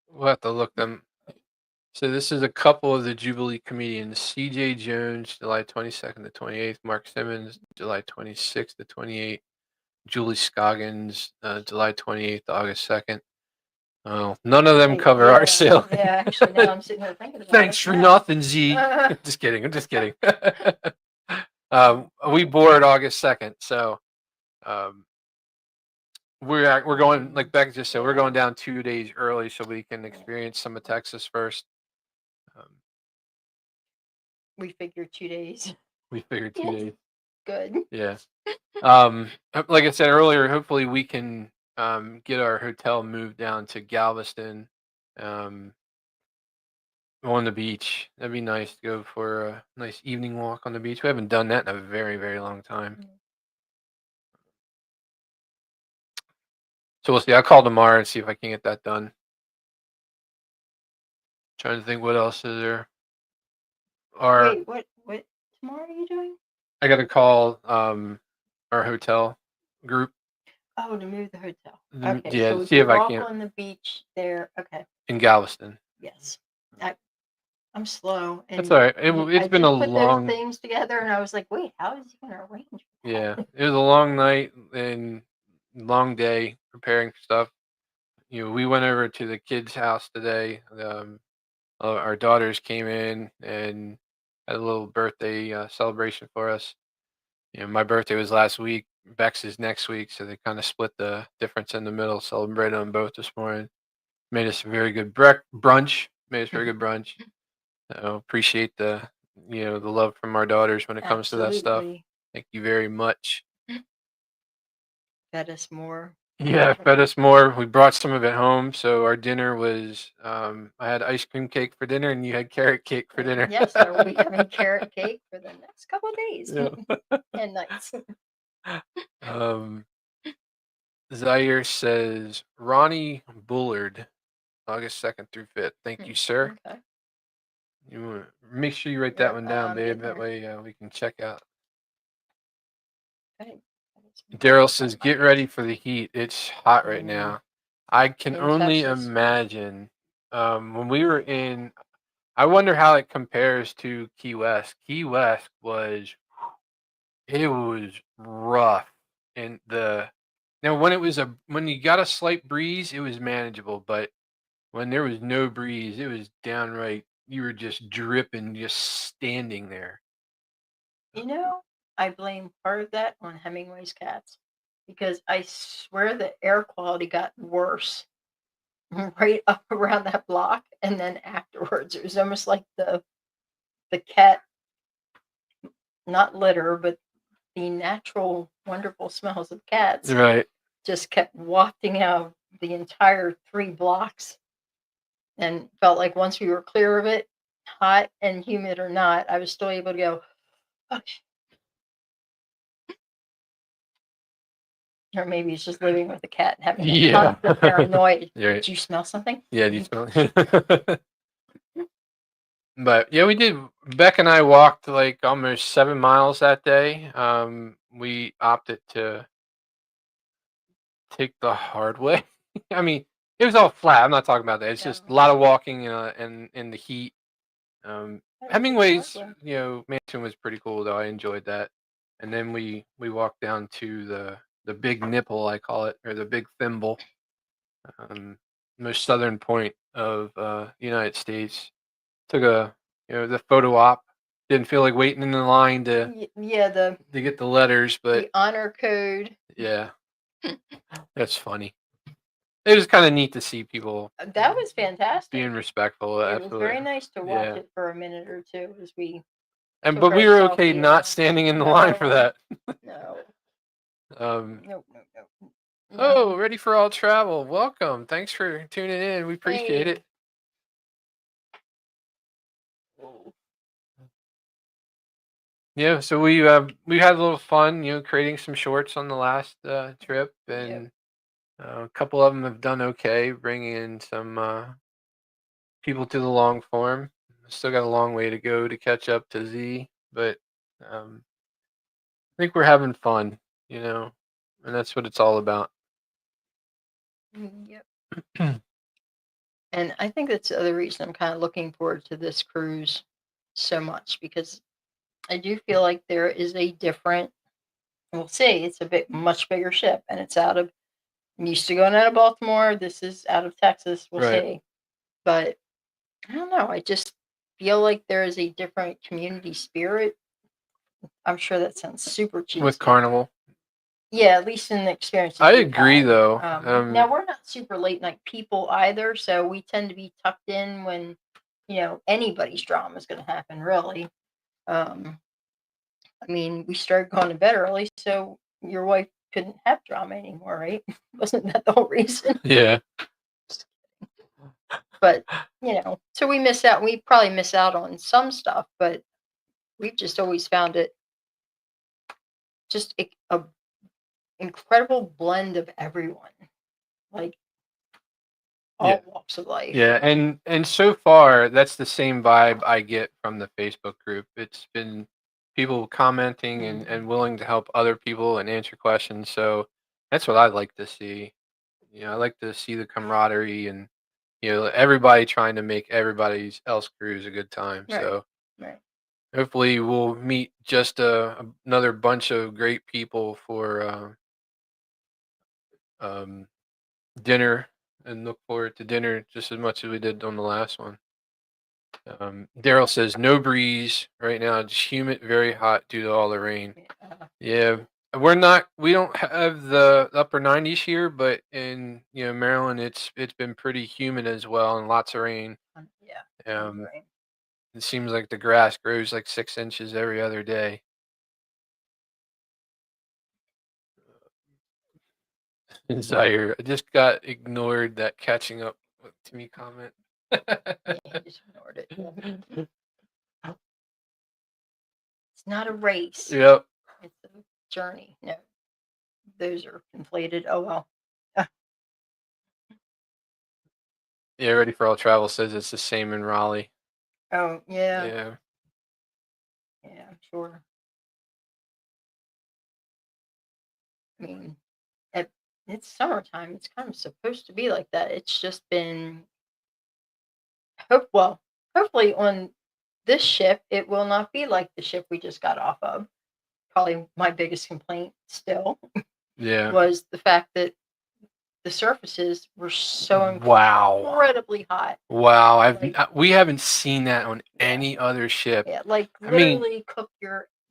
We'll have to look them. So this is a couple of the Jubilee comedians: C.J. Jones, July 22nd to 28th; Mark Simmons, July 26th to 28th; Julie Scoggins, July 28th to August 2nd. Oh, none of them cover our sailing. Yeah, actually, now I'm sitting here thinking about Thanks for nothing, Z. Just kidding. I'm just kidding. We board August 2nd, so we're going, like Beck just said, we're going down 2 days early so we can experience some of Texas first. We figured 2 days. We figured 2 days. Good. Yeah. Like I said earlier, hopefully we can get our hotel moved down to Galveston on the beach. That'd be nice to go for a nice evening walk on the beach. We haven't done that in a very, very long time. So we'll see. I'll call tomorrow and see if I can get that done. Trying to think what else is there. Wait, what tomorrow are you doing? I got to call our hotel group. Oh, to move the hotel. Yeah, Okay, to so we see if could I walk can on the beach there. Okay, in Galveston. yes. I'm slow, That's and all right. It's I been a just put those long. things together, and I was like, wait, how is he going to arrange that? Yeah, it was a long night and long day preparing for stuff. We went over to the kids' house today. Our daughters came in and had a little birthday celebration for us. My birthday was last week. Bex is next week, so they kind of split the difference in the middle. Celebrated them both this morning. Made us a very good brunch. Made us very good brunch. So appreciate the love from our daughters when it comes to that stuff. Absolutely. Thank you very much. Fed us more. Yeah, fed us more. We brought some of it home. So our dinner was I had ice cream cake for dinner, and you had carrot cake for dinner. Yes, I will be having carrot cake for the next couple of days Yeah. and nights. Zaire says Ronnie Bullard, August 2nd through 5th. Thank you, sir. Okay. You want make sure you write that one down, babe. getting That way we can check out. Okay. Daryl says, "Get ready for the heat. It's hot right now." I can In only Texas. imagine. When we were in, I wonder how it compares to Key West. Key West was rough, and when you got a slight breeze, it was manageable. But when there was no breeze, it was downright. You were just dripping, just standing there. I blame part of that on Hemingway's cats because I swear the air quality got worse right up around that block, and then afterwards it was almost like the cat, not litter, but the natural wonderful smells of cats Right. just kept wafting out the entire 3 blocks, and felt like once we were clear of it, hot and humid or not, I was still able to go, okay. Or maybe he's just living with a cat and having a constant paranoid. Right. Did you smell something? Yeah, do you smell it? But yeah, we did. Beck and I walked like almost 7 miles that day. We opted to take the hard way. I mean, it was all flat. I'm not talking about that. It's just a lot of walking and in the heat. Hemingway's mansion was pretty cool though. I enjoyed that. And then we walked down to the big nipple, I call it, or the big thimble, most southern point of the United States. Took the photo op. Didn't feel like waiting in the line to get the letters, but the honor code. Yeah, that's funny. It was kind of neat to see people. That was fantastic. Being respectful. It Absolutely. was very nice to watch it for a minute or two as we. But we were okay not standing in the line for that. No. No. Oh, ready for all travel. Welcome. Thanks for tuning in. We appreciate it. Yeah, so we had a little fun, creating some shorts on the last trip, and a couple of them have done okay, bringing in some people to the long form. Still got a long way to go to catch up to Z, but I think we're having fun, and that's what it's all about. Yep. And I think that's the other reason I'm kind of looking forward to this cruise so much, because I do feel like there is a different, we'll see, it's a much bigger ship, and it's I'm used to going out of Baltimore. This is out of Texas. We'll see. But I don't know. I just feel like there is a different community spirit. I'm sure that sounds super cheesy. With Carnival. Yeah, at least in the experience. I agree, though. Now, we're not super late night people either, so we tend to be tucked in when, anybody's drama is going to happen, really. I mean, we started going to bed early, so your wife couldn't have drama anymore, right? Wasn't that the whole reason? Yeah. but so we miss out. We probably miss out on some stuff, but we've just always found it just a incredible blend of everyone, like Yeah. all walks of life. Yeah, and so far that's the same vibe I get from the Facebook group. It's been people commenting and willing to help other people and answer questions. So that's what I like to see. I like to see the camaraderie and everybody trying to make everybody's else cruise a good time. Right. So Right. hopefully we'll meet just another bunch of great people for um, dinner and look forward to dinner just as much as we did on the last one. Daryl says no breeze right now, just humid, very hot due to all the rain. Yeah, we don't have the upper 90s here, but in Maryland, it's been pretty humid as well and lots of rain. Yeah. Right. It seems like the grass grows like 6 inches every other day. Zaire, I just got ignored that catching up to me comment. Yeah, he just ignored it. It's not a race. Yep. It's a journey. No, those are conflated. Oh well. Yeah, Ready for All Travel says it's the same in Raleigh. Oh yeah. Yeah. Yeah, I'm sure. I mean, it's summertime. It's kind of supposed to be like that. It's just been hopefully on this ship it will not be like the ship we just got off of. Probably my biggest complaint still Yeah. was the fact that the surfaces were so Wow. incredibly hot. Wow, we haven't seen that on any other ship. Yeah, like I mean, literally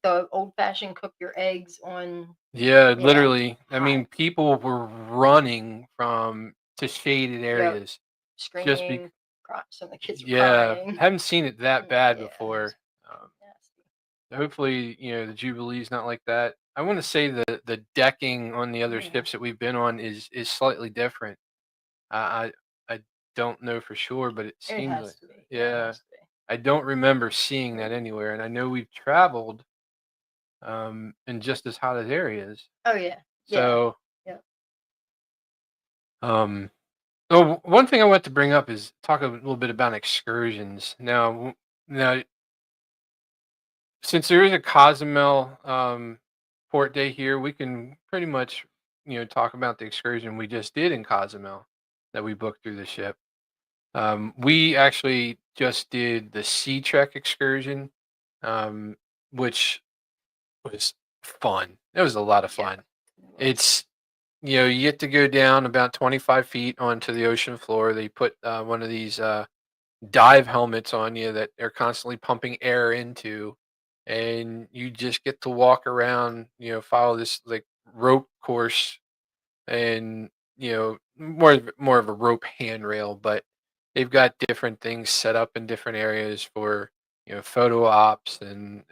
the old fashioned cook your eggs on. yeah, literally. I hot. mean, people were running to shaded areas. Just be, Screaming, some of the kids were yeah, crying. haven't seen it that bad Yeah, before. nasty. Hopefully, the Jubilee's not like that. I want to say the decking on the other Yeah. ships that we've been on is slightly different. I don't know for sure, but it It seems has like to be. yeah. It has to be. I don't remember seeing that anywhere, and I know we've traveled in just as hot as areas. Oh yeah. So, Yeah. oh, one thing I want to bring up is talk a little bit about excursions. Now, since there is a Cozumel port day here, we can pretty much talk about the excursion we just did in Cozumel that we booked through the ship. We actually just did the Sea Trek excursion, which was fun. It was a lot of fun. It's you get to go down about 25 feet onto the ocean floor. They put one of these dive helmets on you that they're constantly pumping air into, and you just get to walk around. Follow this like rope course and more of a rope handrail, but they've got different things set up in different areas for photo ops and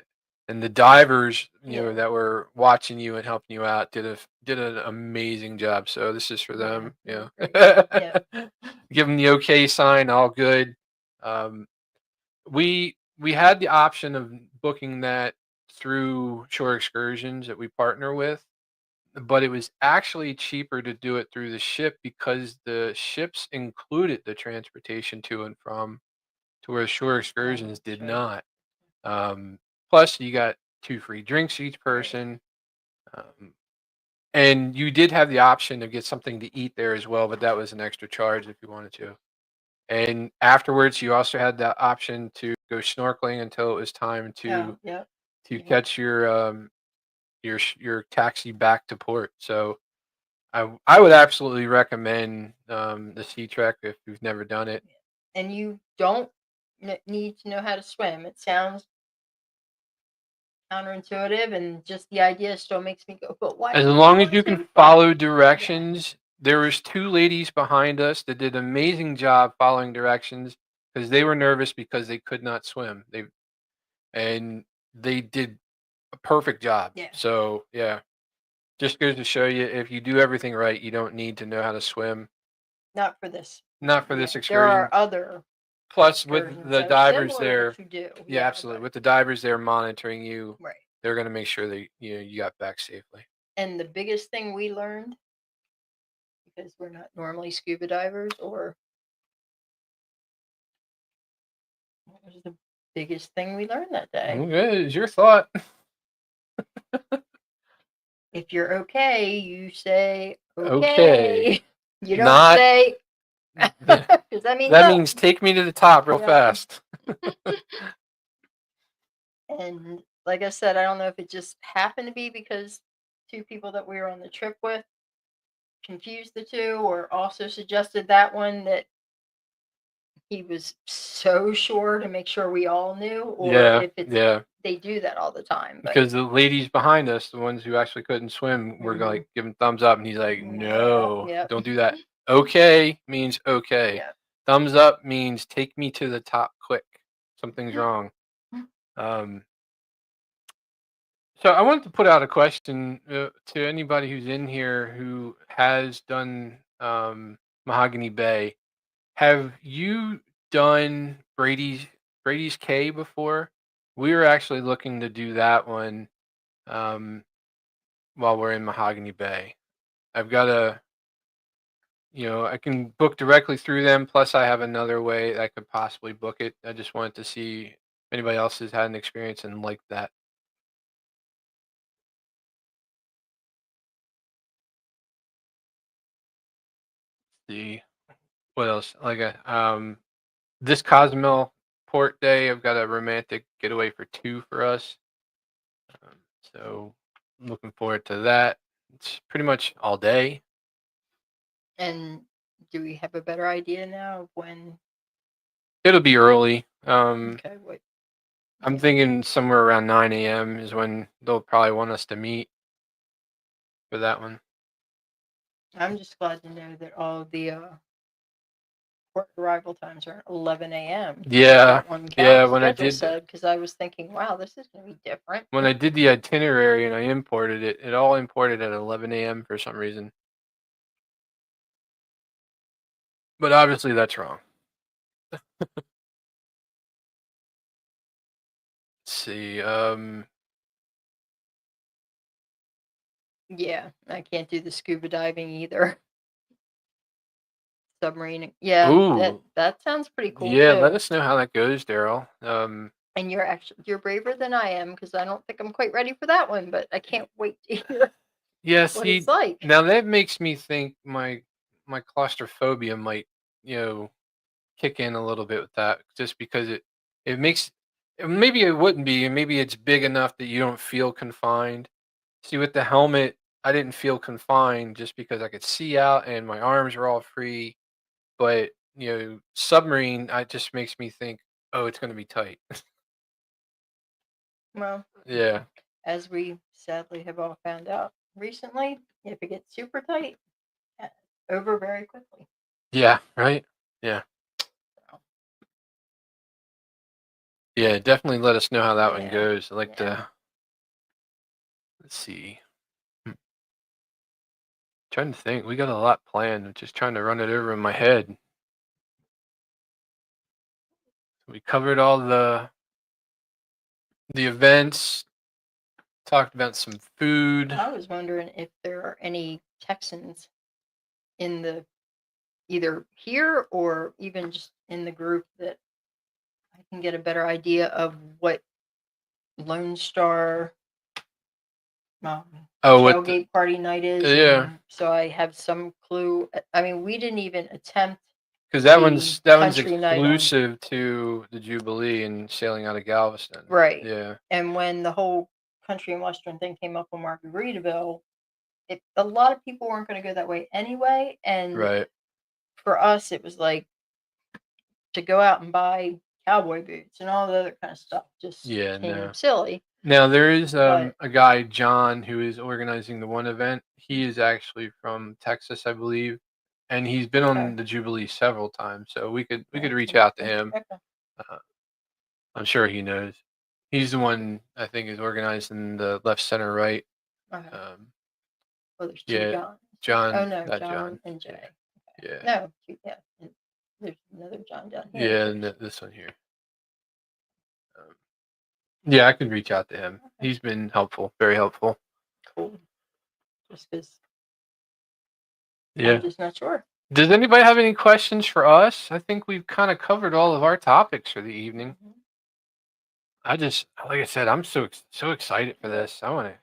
the divers that were watching you and helping you out did an amazing job. So this is for them. Give them the okay sign, all good. Um, we had the option of booking that through Shore Excursions that we partner with, but it was actually cheaper to do it through the ship because the ships included the transportation to and from, to where Shore Excursions did not. Plus, you got 2 free drinks each person, and you did have the option to get something to eat there as well, but that was an extra charge if you wanted to. And afterwards, you also had the option to go snorkeling until it was time to catch your taxi back to port. So I would absolutely recommend the Sea Trek if you've never done it. And you don't need to know how to swim. It sounds counterintuitive, and just the idea still makes me go, but why? As long as you can follow directions. There was 2 ladies behind us that did an amazing job following directions because they were nervous because they could not swim. They did a perfect job. Yeah. So yeah, just goes to show you if you do everything right, you don't need to know how to swim. Not for this. Not for this There excursion. are other Plus, with excursions the that are divers similar there, to do. yeah, absolutely. but- With the divers there monitoring you, right. they're going to make sure that you got back safely. And the biggest thing we learned, because we're not normally scuba divers, or what was the biggest thing we learned that day? Okay, is your thought? If you're okay, you say Okay. You don't Not- say That because that means means take me to the top real Yeah. fast. And like I said, I don't know if it just happened to be because two people that we were on the trip with confused the two, or also suggested that one that he was so sure to make sure we all knew, or if it's they do that all the time. But Because the ladies behind us, the ones who actually couldn't swim, were Mhm. like giving thumbs up, and he's like, "No, Yep. don't do that." Okay means okay. Yep. Thumbs up means take me to the top quick. Something's wrong. So I wanted to put out a question to anybody who's in here who has done Mahogany Bay. Have you done Brady's Cay before? We were actually looking to do that one while we're in Mahogany Bay. I've got I can book directly through them. Plus, I have another way I could possibly book it. I just wanted to see if anybody else has had an experience and liked that. See what else? This Cozumel Port Day, I've got a romantic getaway for two for us. So I'm looking forward to that. It's pretty much all day. And do we have a better idea now of when? It'll be early. Okay, what? I'm thinking somewhere around 9 a.m. is when they'll probably want us to meet for that one. I'm just glad to know that all the port arrival times are 11 a.m. Yeah, yeah. When I did, because I was thinking, wow, this is going to be different. when I did the itinerary and I imported it, it all imported at 11 a.m. for some reason. But obviously that's wrong. Let's see. Yeah, I can't do the scuba diving either. Submarine. Yeah, Ooh. that sounds pretty cool. Yeah, too. let us know how that goes, Daryl. And you're braver than I am, because I don't think I'm quite ready for that one, but I can't wait to hear Yeah, what see, it's like. now that makes me think my claustrophobia might, kick in a little bit with that, just because it makes, maybe it wouldn't be, and maybe it's big enough that you don't feel confined. See, with the helmet, I didn't feel confined just because I could see out and my arms were all free. But submarine, it just makes me think, oh, it's going to be tight. Well, Yeah. as we sadly have all found out recently, if it gets super tight, over very quickly. Yeah. Right. Yeah. Yeah. Definitely let us know how that one goes. I'd like to. Let's see. Trying to think. We got a lot planned. I'm just trying to run it over in my head. We covered all the events. Talked about some food. I was wondering if there are any Texans in the either here or even just in the group that I can get a better idea of what Lone Star tailgate party night is. Yeah. So I have some clue. I mean, we didn't even attempt, because that one's country night exclusive to the Jubilee and sailing out of Galveston. right. Yeah. And when the whole country and western thing came up on Margaritaville, a lot of people weren't going to go that way anyway. And Right. for us, it was like to go out and buy cowboy boots and all the other kind of stuff just seemed silly. Now there is a guy, John, who is organizing the one event. He is actually from Texas, I believe, and he's been on the Jubilee several times. So we could reach out to him. I'm sure he knows. He's the one I think is organizing the left, center, right. Well, there's two Johns. John. Oh no, that John and Jay. Yeah. No, there's another John down here. Yeah, and this one here. Yeah, I could reach out to him. Okay. He's been helpful, very helpful. Cool. Just because Yeah. I'm just not sure. Does anybody have any questions for us? I think we've kind of covered all of our topics for the evening. Mhm. Like I said, I'm so excited for this. I want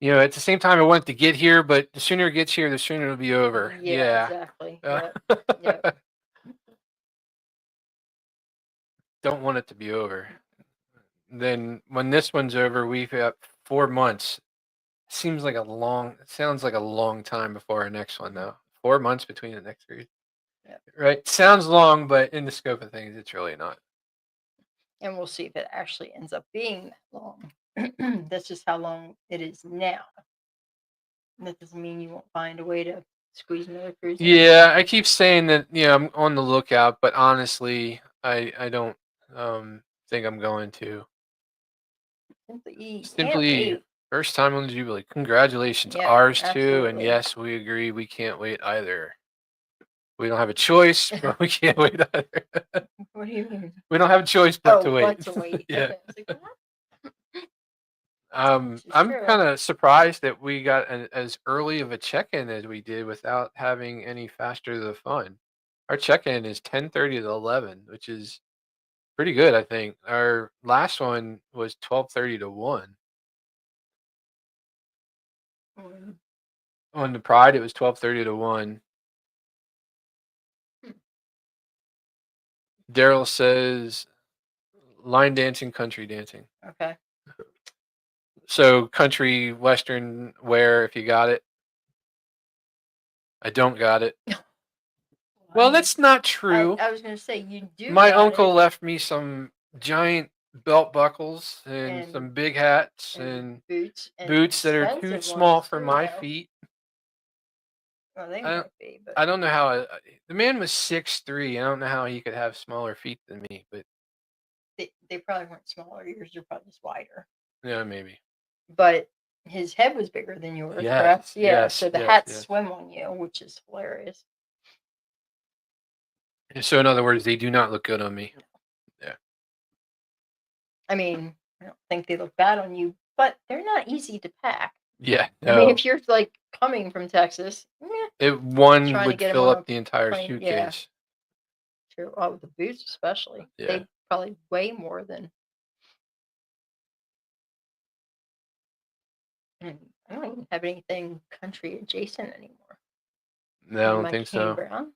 to, at the same time, I want it to get here, but the sooner it gets here, the sooner it'll be over. Yeah, exactly. Yep. Yep. Don't want it to be over. Then when this one's over, we've got 4 months. Sounds like a long time before our next one, though. 4 months between the next three. Yep. Right? Sounds long, but in the scope of things, it's really not. And we'll see if it actually ends up being that long. That's just how long it is now. And that doesn't mean you won't find a way to squeeze another cruise in. Yeah, I keep saying that, I'm on the lookout, but honestly, I don't think I'm going to. Simply first time on the Jubilee. Congratulations. Yeah, Ours too, and absolutely. yes, we agree. We can't wait either. We don't have a choice, but we can't wait either. What do you mean? We don't have a choice but to wait. But to wait. Yeah. Okay. I was like, what? I'm true. kind of surprised that we got as early of a check-in as we did without having any faster to the fun. Our check-in is 10:30 to 11, which is pretty good, I think. Our last one was 12:30 to 1. On the Pride, it was 12:30 to 1. Daryl says line dancing, country dancing. Okay. So country western wear if you got it. I don't got it. Well, that's not true. I was going to say you do. My uncle left me some giant belt buckles and some big hats and boots that are too small for my feet. Well, they might be, but I don't know how the man was 6'3". I don't know how he could have smaller feet than me, but they probably weren't smaller. Yours are probably just wider. Yeah, maybe. But his head was bigger than yours, Yes, correct? Yeah. yes, So the yes, hats yes. swim on you, which is hilarious. So in other words, they do not look good on me. Yeah. I mean, I don't think they look bad on you, but they're not easy to pack. Yeah. No. I mean, if you're like coming from Texas, one would fill up the entire suitcase. Yeah. True. Oh, the boots especially. Yeah. They probably weigh more than. And I don't even have anything country adjacent anymore. No, I don't think so. Brown,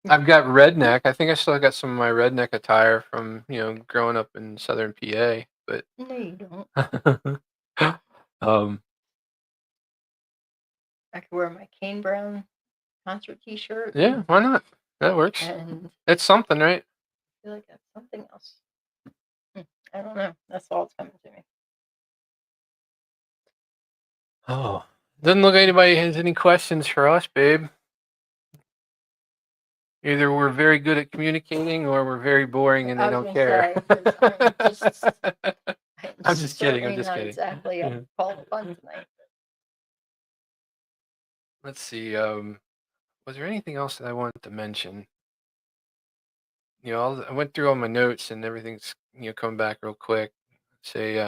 I've got redneck. I think I still got some of my redneck attire from growing up in southern PA. But no, you don't. I could wear my Kane Brown concert T-shirt. Yeah, why not? That works. And it's something, right? I feel like that's something else. I don't know. That's all it's coming to me. Oh, doesn't look like anybody has any questions for us, babe. Either we're very good at communicating or we're very boring and they don't care. I'm just kidding. I'm just kidding. Exactly. I'm called fun tonight. Let's see. Was there anything else that I wanted to mention? I went through all my notes and everything's coming back real quick. Say,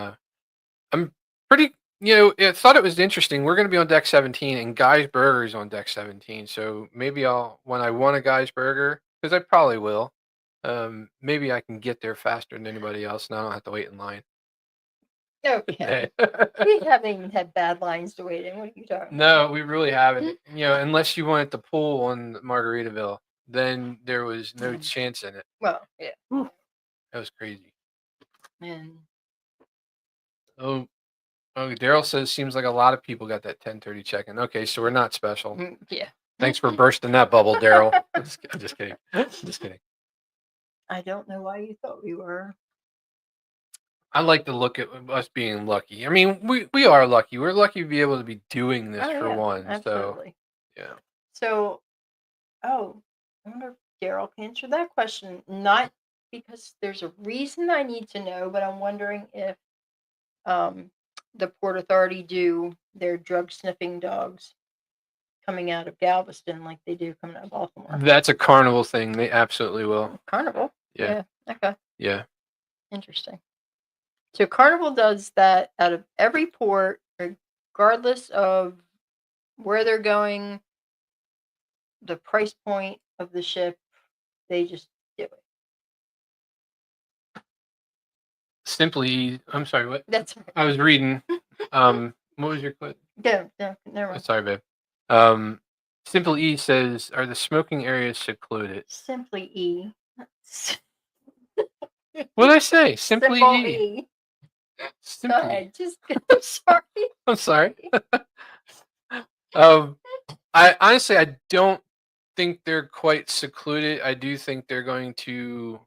I'm pretty. I thought it was interesting. We're going to be on deck 17, and Guy's Burger is on deck 17. So maybe when I want a Guy's Burger, because I probably will, maybe I can get there faster than anybody else, and I don't have to wait in line. Okay. We haven't even had bad lines to wait in. What are you talking about? No, we really haven't. Unless you went to pool on Margaritaville, then there was no chance in it. Well, yeah. That was crazy. And Oh, Daryl says seems like a lot of people got that 10:30 check-in. Okay, so we're not special. Yeah. Thanks for bursting that bubble, Daryl. I'm just kidding. Just kidding. I don't know why you thought we were. I like to look at us being lucky. I mean, we are lucky. We're lucky to be able to be doing this for one. Absolutely. So, yeah. So, I wonder if Daryl can answer that question. Not because there's a reason I need to know, but I'm wondering if the Port Authority do their drug sniffing dogs coming out of Galveston like they do coming out of Baltimore. That's a Carnival thing. They absolutely will. Carnival? Yeah. Okay. Yeah. Interesting. So Carnival does that out of every port, regardless of where they're going, the price point of the ship. They just do it. Simply, I'm sorry, what? That's right. I was reading. What was your question? Yeah, never mind. Sorry, babe. Simple E says, "Are the smoking areas secluded?" Simply E. What did I say? Simply Simple E. E. Go Simply. ahead. Just I'm sorry. I'm sorry. I honestly, I don't think they're quite secluded. I do think they're going to.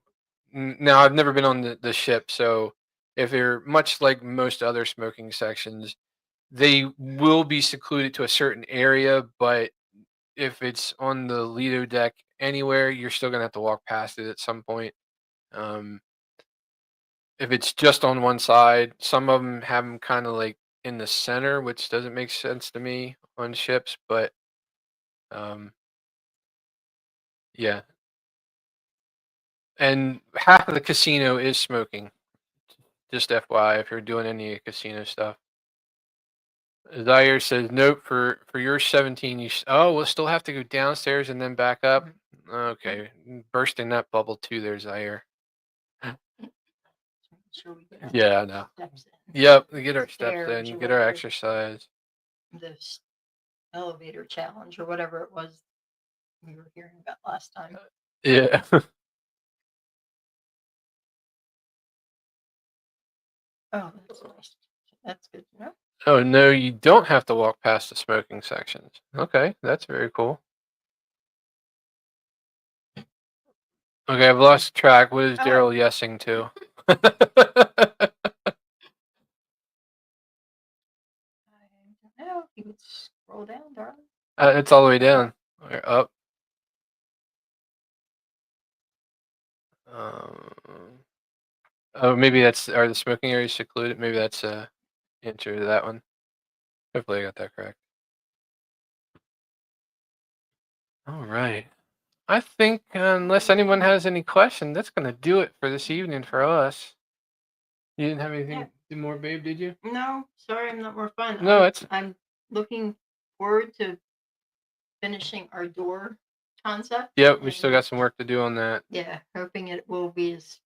Now, I've never been on the ship, so if they're much like most other smoking sections, they will be secluded to a certain area. But if it's on the Lido deck anywhere, you're still gonna have to walk past it at some point. Um, if it's just on one side, some of them have them kind of like in the center, which doesn't make sense to me on ships. But um, yeah, and half of the casino is smoking. Just FYI, if you're doing any casino stuff. Zaire says, nope, for your 17, we'll still have to go downstairs and then back up. Okay, bursting that bubble too there, Zaire. Sure we get our Yeah, I know. steps in. Yep, we get our steps Stairs in, or get our whatever. exercise. The elevator challenge or whatever it was we were hearing about last time. Yeah. Oh, that's nice. That's good to know. Oh, no, you don't have to walk past the smoking sections. Okay, that's very cool. Okay, I've lost track. What is Daryl yesing to? I don't know. You would scroll down, darling. It's all the way down. Or up. Oh, maybe are the smoking areas secluded? Maybe that's answer to that one. Hopefully I got that correct. All right. I think unless anyone has any questions, that's going to do it for this evening for us. You didn't have anything more, babe, did you? No, sorry, I'm not more fun. No, I'm looking forward to finishing our door concept. Yep, we still got some work to do on that. Yeah, hoping it will be as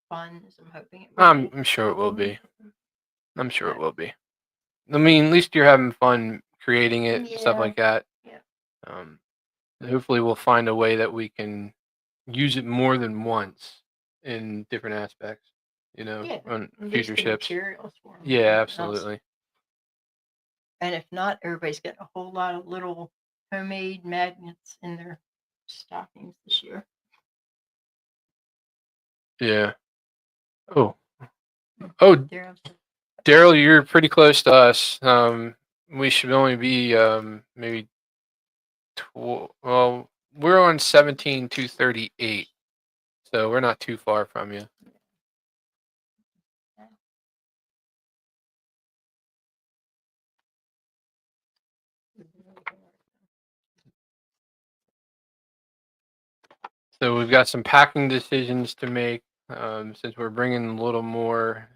fun as I'm hoping it will be. I'm sure it will be. I'm sure it will be. I mean, at least you're having fun creating it, stuff like that. Yeah. Hopefully we'll find a way that we can use it more than once in different aspects, on future ships. Materials for them, yeah, absolutely. And if not, everybody's getting a whole lot of little homemade magnets in their stockings this year. Yeah. Oh, Daryl, you're pretty close to us. We should only be maybe well, we're on 17,238, so we're not too far from you. So we've got some packing decisions to make since we're bringing a little more.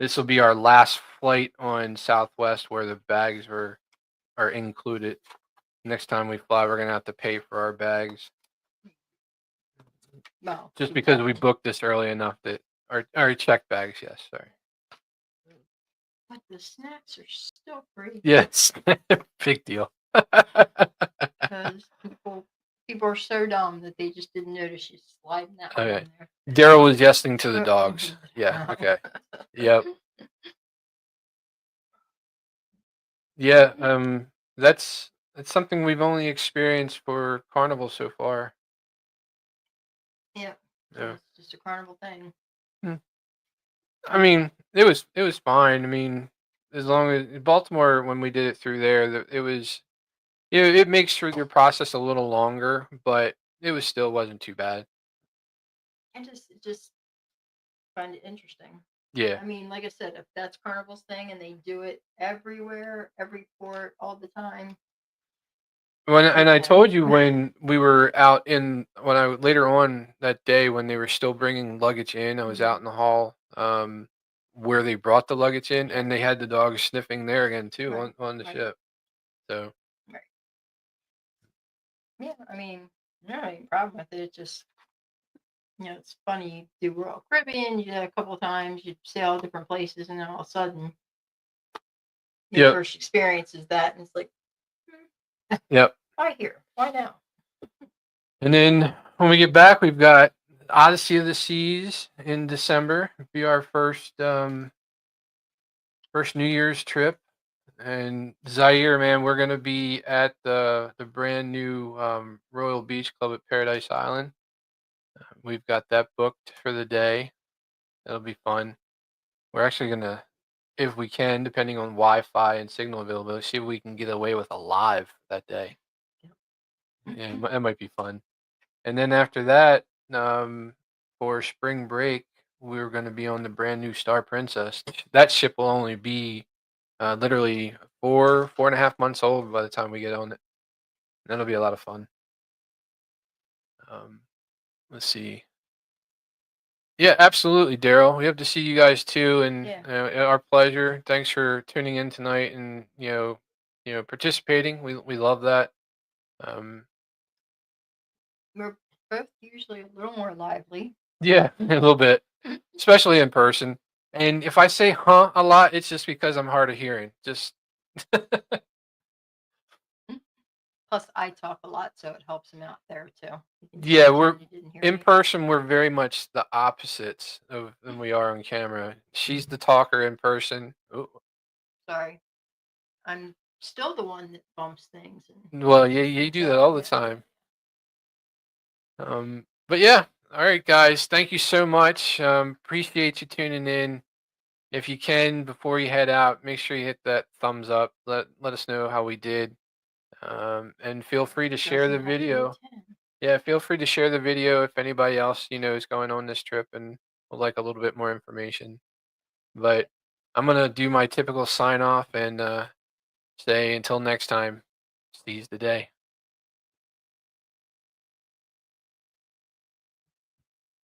This will be our last flight on Southwest where the bags are included. Next time we fly, we're going to have to pay for our bags. No, just because we booked this early enough that our checked bags, yes, sorry. But the snacks are still free. Yes, big deal. Because people are so dumb that they just didn't notice you sliding that one in there. Daryl was yesing to the dogs. Yeah, okay. Yep. Yeah, that's something we've only experienced for Carnival so far. Yeah. It's just a Carnival thing. I mean, it was fine. I mean, as long as Baltimore, when we did it through there, it was, it makes through your process a little longer, but it wasn't too bad. I just find it interesting. Yeah. I mean, like I said, if that's Carnival's thing and they do it everywhere, every port, all the time, And I Okay. told you when we were out when I later on that day when they were still bringing luggage in, I was out in the hall where they brought the luggage in, and they had the dogs sniffing there again too Right. on the Right. ship. So Right. Yeah. I mean, no any problem with it. It's just it's funny. You do Royal Caribbean. You do that a couple of times. You sail different places, and then all of a sudden, your yep, first experience is that, and it's like, yep. why here? Why now? And then when we get back, we've got Odyssey of the Seas in December. It'll be our first New Year's trip. And Zaire, man, we're gonna be at the brand new Royal Beach Club at Paradise Island. We've got that booked for the day. That'll be fun. We're actually gonna, if we can, depending on Wi-Fi and signal availability, see if we can get away with a live that day. Yeah, that might be fun. And then after that, for spring break, we're going to be on the brand new Star Princess. That ship will only be literally 4.5 months old by the time we get on it. That'll be a lot of fun. Um, let's see. Yeah, absolutely, Daryl. We have to see you guys too, and Yeah. our pleasure. Thanks for tuning in tonight, and participating. We love that. Um, We're both usually a little more lively. yeah, a little bit, especially in person. And if I say "huh" a lot, it's just because I'm hard of hearing. Just Plus, I talk a lot, so it helps him out there too. You can just yeah, we're pretend you didn't hear in me. person. We're very much the opposites of than we are on camera. She's the talker in person. Ooh. Sorry, I'm still the one that bumps things. Well, yeah, you do that all the Yeah. time. But yeah, all right, guys. Thank you so much. Appreciate you tuning in. If you can, before you head out, make sure you hit that thumbs up. Let us know how we did. And feel free to share the Doesn't have to be a video. 10. Yeah, feel free to share the video if anybody else you know is going on this trip and would like a little bit more information. But I'm gonna do my typical sign off and say until next time, seize the day.